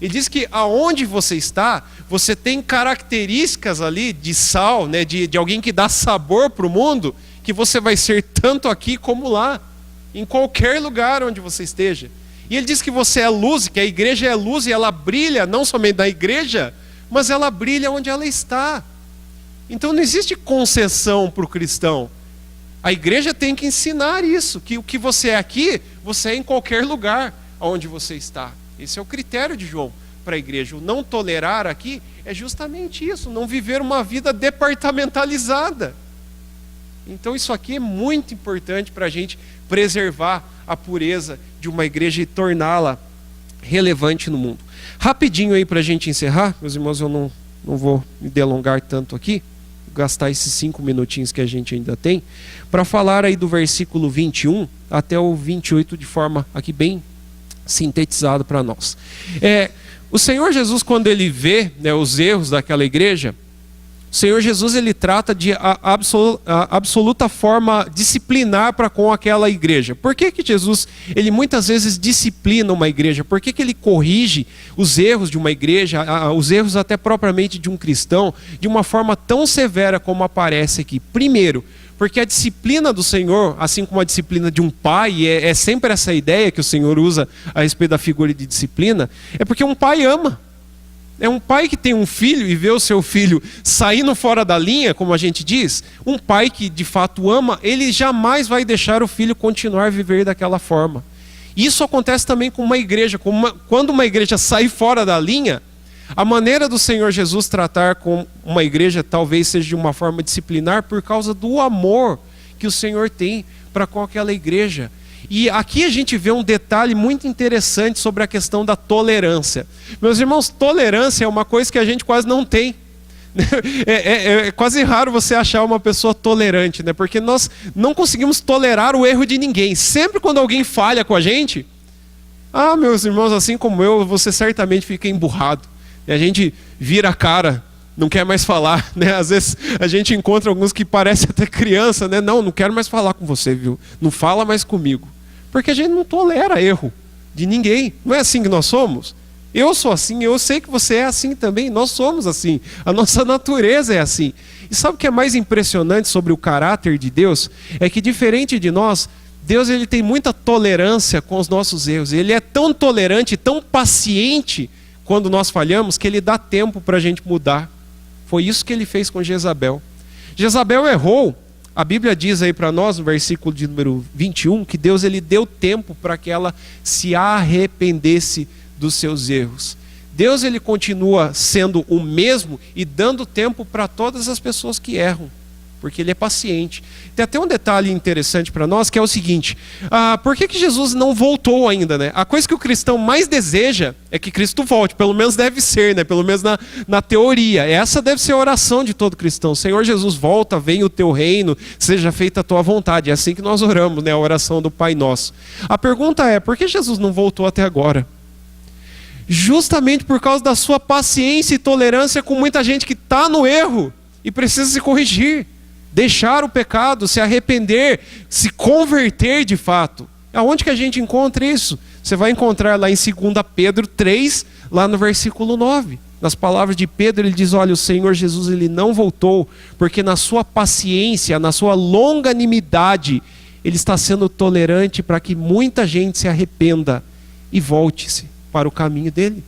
Ele diz que aonde você está, você tem características ali de sal, né, de alguém que dá sabor para o mundo, que você vai ser tanto aqui como lá, em qualquer lugar onde você esteja. E ele diz que você é luz, que a igreja é luz e ela brilha não somente na igreja, mas ela brilha onde ela está. Então não existe concessão para o cristão. A igreja tem que ensinar isso, que o que você é aqui, você é em qualquer lugar onde você está. Esse é o critério de João para a igreja. O não tolerar aqui é justamente isso, não viver uma vida departamentalizada. Então isso aqui é muito importante para a gente preservar a pureza de uma igreja e torná-la relevante no mundo. Rapidinho aí para a gente encerrar, meus irmãos, eu não vou me delongar tanto aqui, gastar esses 5 minutinhos que a gente ainda tem para falar aí do versículo 21 até o 28 de forma aqui bem sintetizada para nós. O Senhor Jesus, quando ele vê, né, os erros daquela igreja, o Senhor Jesus ele trata de absoluta forma disciplinar para com aquela igreja. Por que Jesus ele muitas vezes disciplina uma igreja? Por que ele corrige os erros de uma igreja, os erros até propriamente de um cristão, de uma forma tão severa como aparece aqui? Primeiro, porque a disciplina do Senhor, assim como a disciplina de um pai, é sempre essa ideia que o Senhor usa a respeito da figura de disciplina, é porque um pai ama. É um pai que tem um filho e vê o seu filho saindo fora da linha, como a gente diz. Um pai que de fato ama, ele jamais vai deixar o filho continuar a viver daquela forma. Isso acontece também com uma igreja. Quando uma igreja sai fora da linha, a maneira do Senhor Jesus tratar com uma igreja talvez seja de uma forma disciplinar por causa do amor que o Senhor tem para com aquela igreja. E aqui a gente vê um detalhe muito interessante sobre a questão da tolerância. Meus irmãos, tolerância é uma coisa que a gente quase não tem. É quase raro você achar uma pessoa tolerante, né? Porque nós não conseguimos tolerar o erro de ninguém. Sempre quando alguém falha com a gente, meus irmãos, assim como eu, você certamente fica emburrado. E a gente vira a cara, não quer mais falar, né? Às vezes a gente encontra alguns que parecem até criança, né? Não quero mais falar com você, viu? Não fala mais comigo. Porque a gente não tolera erro de ninguém. Não é assim que nós somos? Eu sou assim, eu sei que você é assim também. Nós somos assim. A nossa natureza é assim. E sabe o que é mais impressionante sobre o caráter de Deus? É que diferente de nós, Deus ele tem muita tolerância com os nossos erros. Ele é tão tolerante, tão paciente quando nós falhamos, que ele dá tempo para a gente mudar. Foi isso que ele fez com Jezabel. Jezabel errou. A Bíblia diz aí para nós, no versículo de número 21, que Deus ele deu tempo para que ela se arrependesse dos seus erros. Deus ele continua sendo o mesmo e dando tempo para todas as pessoas que erram, porque ele é paciente. Tem até um detalhe interessante para nós, que é o seguinte: por que Jesus não voltou ainda, né? A coisa que o cristão mais deseja é que Cristo volte, pelo menos deve ser, né? Pelo menos na teoria. Essa deve ser a oração de todo cristão: Senhor Jesus, volta, venha o teu reino, seja feita a tua vontade. É assim que nós oramos, né? A oração do Pai Nosso. A pergunta é: por que Jesus não voltou até agora? Justamente por causa da sua paciência e tolerância com muita gente que está no erro e precisa se corrigir, deixar o pecado, se arrepender, se converter de fato. Aonde que a gente encontra isso? Você vai encontrar lá em 2 Pedro 3, lá no versículo 9. Nas palavras de Pedro, ele diz: olha, o Senhor Jesus ele não voltou, porque na sua paciência, na sua longanimidade, ele está sendo tolerante para que muita gente se arrependa e volte-se para o caminho dele.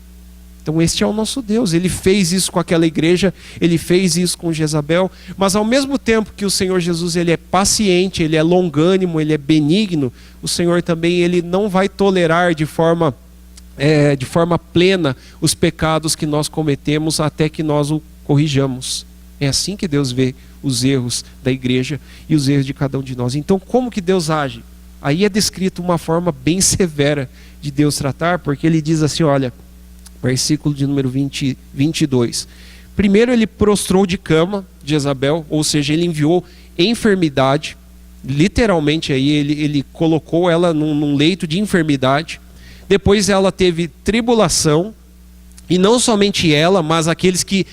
Então este é o nosso Deus. Ele fez isso com aquela igreja, ele fez isso com Jezabel, mas ao mesmo tempo que o Senhor Jesus ele é paciente, ele é longânimo, ele é benigno, o Senhor também ele não vai tolerar de forma plena os pecados que nós cometemos até que nós o corrijamos. É assim que Deus vê os erros da igreja e os erros de cada um de nós. Então como que Deus age? Aí é descrito uma forma bem severa de Deus tratar, porque ele diz assim, olha, versículo de número 22. Primeiro ele prostrou de cama Jezabel, ou seja, ele enviou enfermidade, literalmente aí ele colocou ela num leito de enfermidade. Depois ela teve tribulação, e não somente ela, mas aqueles que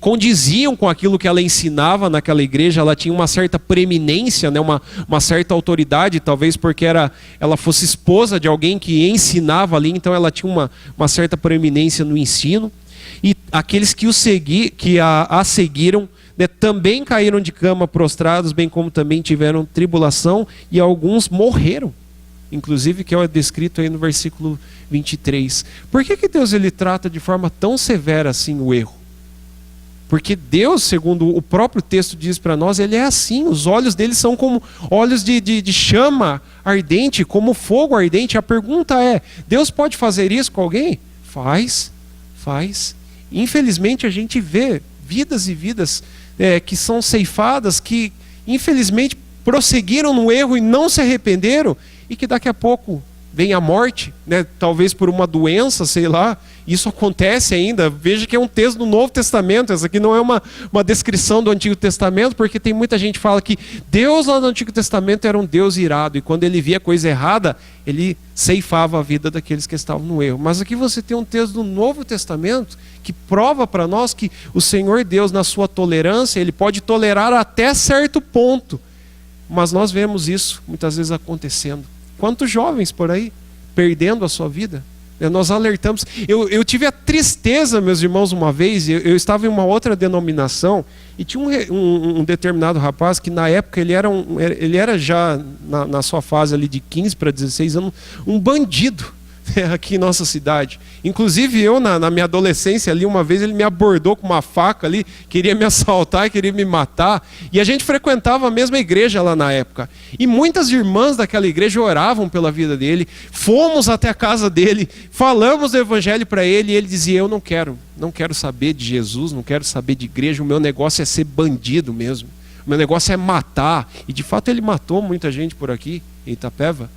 condiziam com aquilo que ela ensinava naquela igreja. Ela tinha uma certa preeminência, né? uma certa autoridade, talvez porque ela fosse esposa de alguém que ensinava ali, então ela tinha uma certa preeminência no ensino. E aqueles que a seguiram, né, também caíram de cama prostrados, bem como também tiveram tribulação, e alguns morreram. Inclusive que é descrito aí no versículo 23. Por que Deus ele trata de forma tão severa assim o erro? Porque Deus, segundo o próprio texto diz para nós, ele é assim. Os olhos dele são como olhos de chama ardente, como fogo ardente. A pergunta é: Deus pode fazer isso com alguém? Faz. Infelizmente a gente vê vidas e vidas que são ceifadas, que infelizmente prosseguiram no erro e não se arrependeram, e que daqui a pouco vem a morte, né? Talvez por uma doença, sei lá. Isso acontece ainda. Veja que é um texto do Novo Testamento. Essa aqui não é uma descrição do Antigo Testamento, porque tem muita gente que fala que Deus lá no Antigo Testamento era um Deus irado, e quando ele via coisa errada, ele ceifava a vida daqueles que estavam no erro. Mas aqui você tem um texto do Novo Testamento que prova para nós que o Senhor Deus, na sua tolerância, ele pode tolerar até certo ponto. Mas nós vemos isso muitas vezes acontecendo. Quantos jovens por aí perdendo a sua vida? Nós alertamos. Eu tive a tristeza, meus irmãos, uma vez. Eu estava em uma outra denominação e tinha um determinado rapaz que na época ele era já na sua fase ali de 15 para 16 anos, um bandido aqui em nossa cidade. Inclusive eu na minha adolescência ali, uma vez ele me abordou com uma faca ali, queria me assaltar, queria me matar, e a gente frequentava a mesma igreja lá na época, e muitas irmãs daquela igreja oravam pela vida dele. Fomos até a casa dele, falamos o evangelho para ele, e ele dizia: eu não quero saber de Jesus, não quero saber de igreja, o meu negócio é ser bandido mesmo, o meu negócio é matar. E de fato ele matou muita gente por aqui em Itapeva.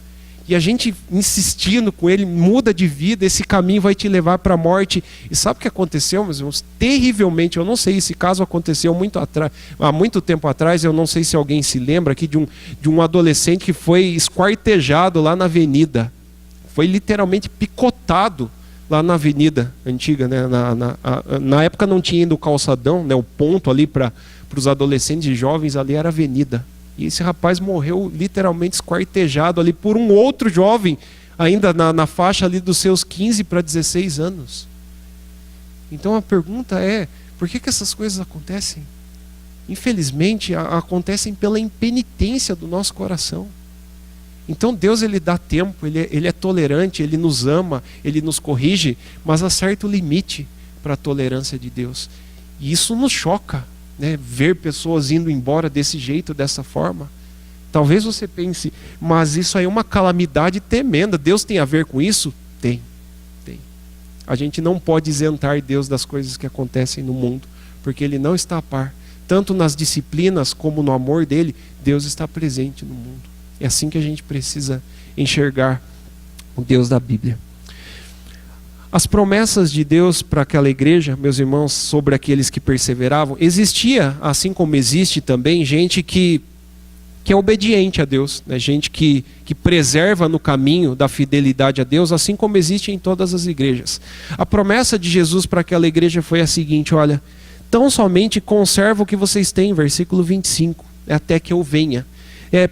E a gente insistindo com ele: muda de vida, esse caminho vai te levar para a morte. E sabe o que aconteceu, meus irmãos? Terrivelmente, eu não sei, esse caso aconteceu há muito tempo atrás, eu não sei se alguém se lembra aqui de um adolescente que foi esquartejado lá na avenida. Foi literalmente picotado lá na avenida antiga, né? Na época não tinha ainda o calçadão, né? O ponto ali para os adolescentes e jovens ali era a avenida. E esse rapaz morreu literalmente esquartejado ali por um outro jovem, ainda na faixa ali dos seus 15 para 16 anos. Então a pergunta é: por que essas coisas acontecem? Infelizmente, acontecem pela impenitência do nosso coração. Então Deus, ele dá tempo, ele é tolerante, ele nos ama, ele nos corrige, mas há certo limite para a tolerância de Deus. E isso nos choca, né? Ver pessoas indo embora desse jeito, dessa forma. Talvez você pense: mas isso aí é uma calamidade tremenda, Deus tem a ver com isso? Tem. A gente não pode isentar Deus das coisas que acontecem no mundo, porque ele não está a par. Tanto nas disciplinas como no amor dele, Deus está presente no mundo. É assim que a gente precisa enxergar o Deus da Bíblia. As promessas de Deus para aquela igreja, meus irmãos, sobre aqueles que perseveravam, existia, assim como existe também, gente que é obediente a Deus, né? Gente que preserva no caminho da fidelidade a Deus, assim como existe em todas as igrejas. A promessa de Jesus para aquela igreja foi a seguinte: olha, tão somente conserva o que vocês têm, versículo 25, até que eu venha.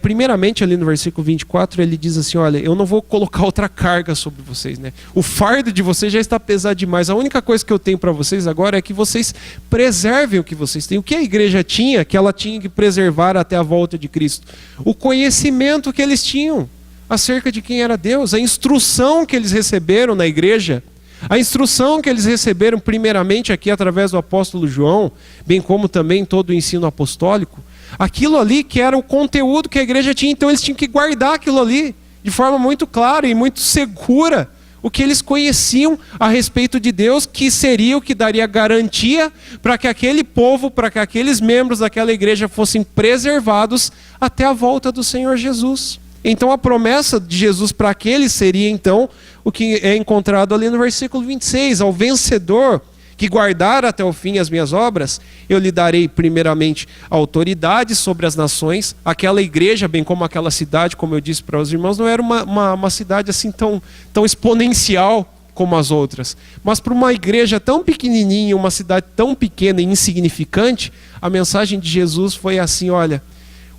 Primeiramente ali no versículo 24 ele diz assim: olha, eu não vou colocar outra carga sobre vocês, né? O fardo de vocês já está pesado demais. A única coisa que eu tenho para vocês agora é que vocês preservem o que vocês têm. O que a igreja tinha, que ela tinha que preservar até a volta de Cristo? O conhecimento que eles tinham acerca de quem era Deus, a instrução que eles receberam na igreja, a instrução que eles receberam primeiramente aqui através do apóstolo João, bem como também todo o ensino apostólico. Aquilo ali que era o conteúdo que a igreja tinha, então eles tinham que guardar aquilo ali de forma muito clara e muito segura, o que eles conheciam a respeito de Deus, que seria o que daria garantia para que aquele povo, para que aqueles membros daquela igreja fossem preservados até a volta do Senhor Jesus. Então a promessa de Jesus para aqueles seria então o que é encontrado ali no versículo 26, ao vencedor que guardar até o fim as minhas obras, eu lhe darei primeiramente autoridade sobre as nações. Aquela igreja, bem como aquela cidade, como eu disse para os irmãos, não era uma cidade assim tão exponencial como as outras. Mas para uma igreja tão pequenininha, uma cidade tão pequena e insignificante, a mensagem de Jesus foi assim: olha,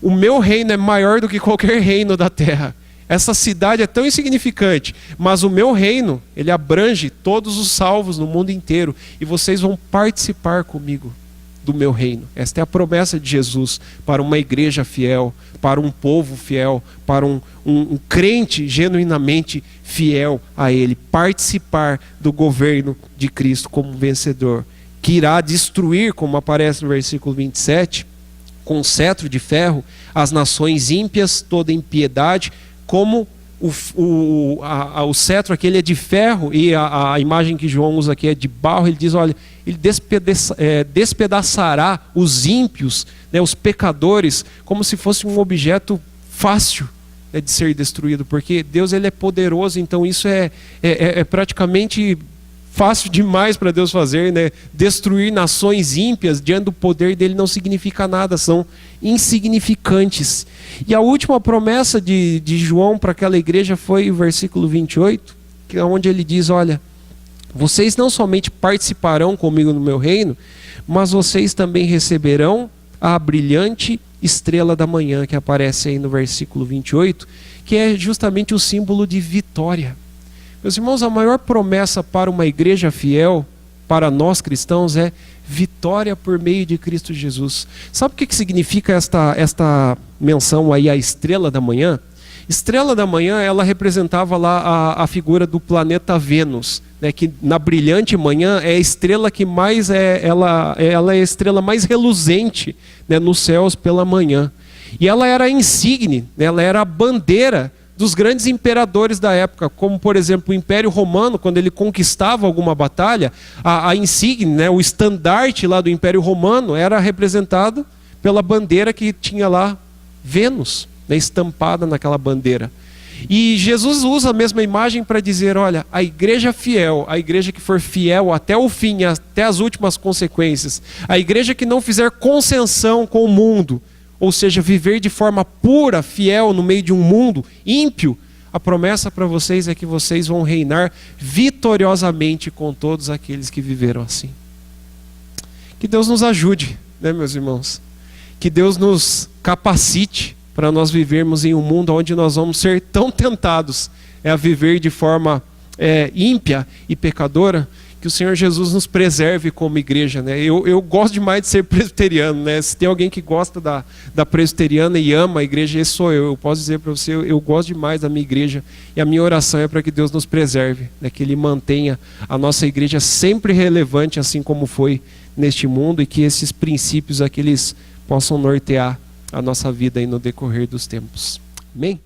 o meu reino é maior do que qualquer reino da terra. Essa cidade é tão insignificante, mas o meu reino, ele abrange todos os salvos no mundo inteiro, e vocês vão participar comigo do meu reino. Esta é a promessa de Jesus para uma igreja fiel, para um povo fiel, para um crente genuinamente fiel a ele, participar do governo de Cristo como vencedor, que irá destruir, como aparece no versículo 27, com cetro de ferro, as nações ímpias, toda impiedade. Como o cetro aqui ele é de ferro, e a imagem que João usa aqui é de barro, ele diz: olha, ele despedaçará os ímpios, né, os pecadores, como se fosse um objeto fácil de ser destruído, porque Deus ele é poderoso, então isso é praticamente fácil demais para Deus fazer, né? Destruir nações ímpias diante do poder dele não significa nada, são insignificantes. E a última promessa de João para aquela igreja foi o versículo 28, que é onde ele diz, olha, vocês não somente participarão comigo no meu reino, mas vocês também receberão a brilhante estrela da manhã, que aparece aí no versículo 28, que é justamente o símbolo de vitória. Meus irmãos, a maior promessa para uma igreja fiel, para nós cristãos, é vitória por meio de Cristo Jesus. Sabe o que significa esta menção aí, a estrela da manhã? Estrela da manhã, ela representava lá a figura do planeta Vênus, né, que na brilhante manhã é a estrela que mais ela é a estrela mais reluzente, né, nos céus pela manhã. E ela era a insígne, né, ela era a bandeira dos grandes imperadores da época, como por exemplo o Império Romano, quando ele conquistava alguma batalha, a insígne, né, o estandarte lá do Império Romano era representado pela bandeira que tinha lá Vênus, né, estampada naquela bandeira. E Jesus usa a mesma imagem para dizer, olha, a igreja fiel, a igreja que for fiel até o fim, até as últimas consequências, a igreja que não fizer concessão com o mundo, ou seja, viver de forma pura, fiel no meio de um mundo ímpio, a promessa para vocês é que vocês vão reinar vitoriosamente com todos aqueles que viveram assim. Que Deus nos ajude, né, meus irmãos? Que Deus nos capacite para nós vivermos em um mundo onde nós vamos ser tão tentados a viver de forma ímpia e pecadora, que o Senhor Jesus nos preserve como igreja, né? Eu gosto demais de ser presbiteriano, né? Se tem alguém que gosta da presbiteriana e ama a igreja, esse sou eu. Eu posso dizer para você, eu gosto demais da minha igreja, e a minha oração é para que Deus nos preserve, né? Que Ele mantenha a nossa igreja sempre relevante, assim como foi neste mundo, e que esses princípios aqui, eles possam nortear a nossa vida aí no decorrer dos tempos. Amém?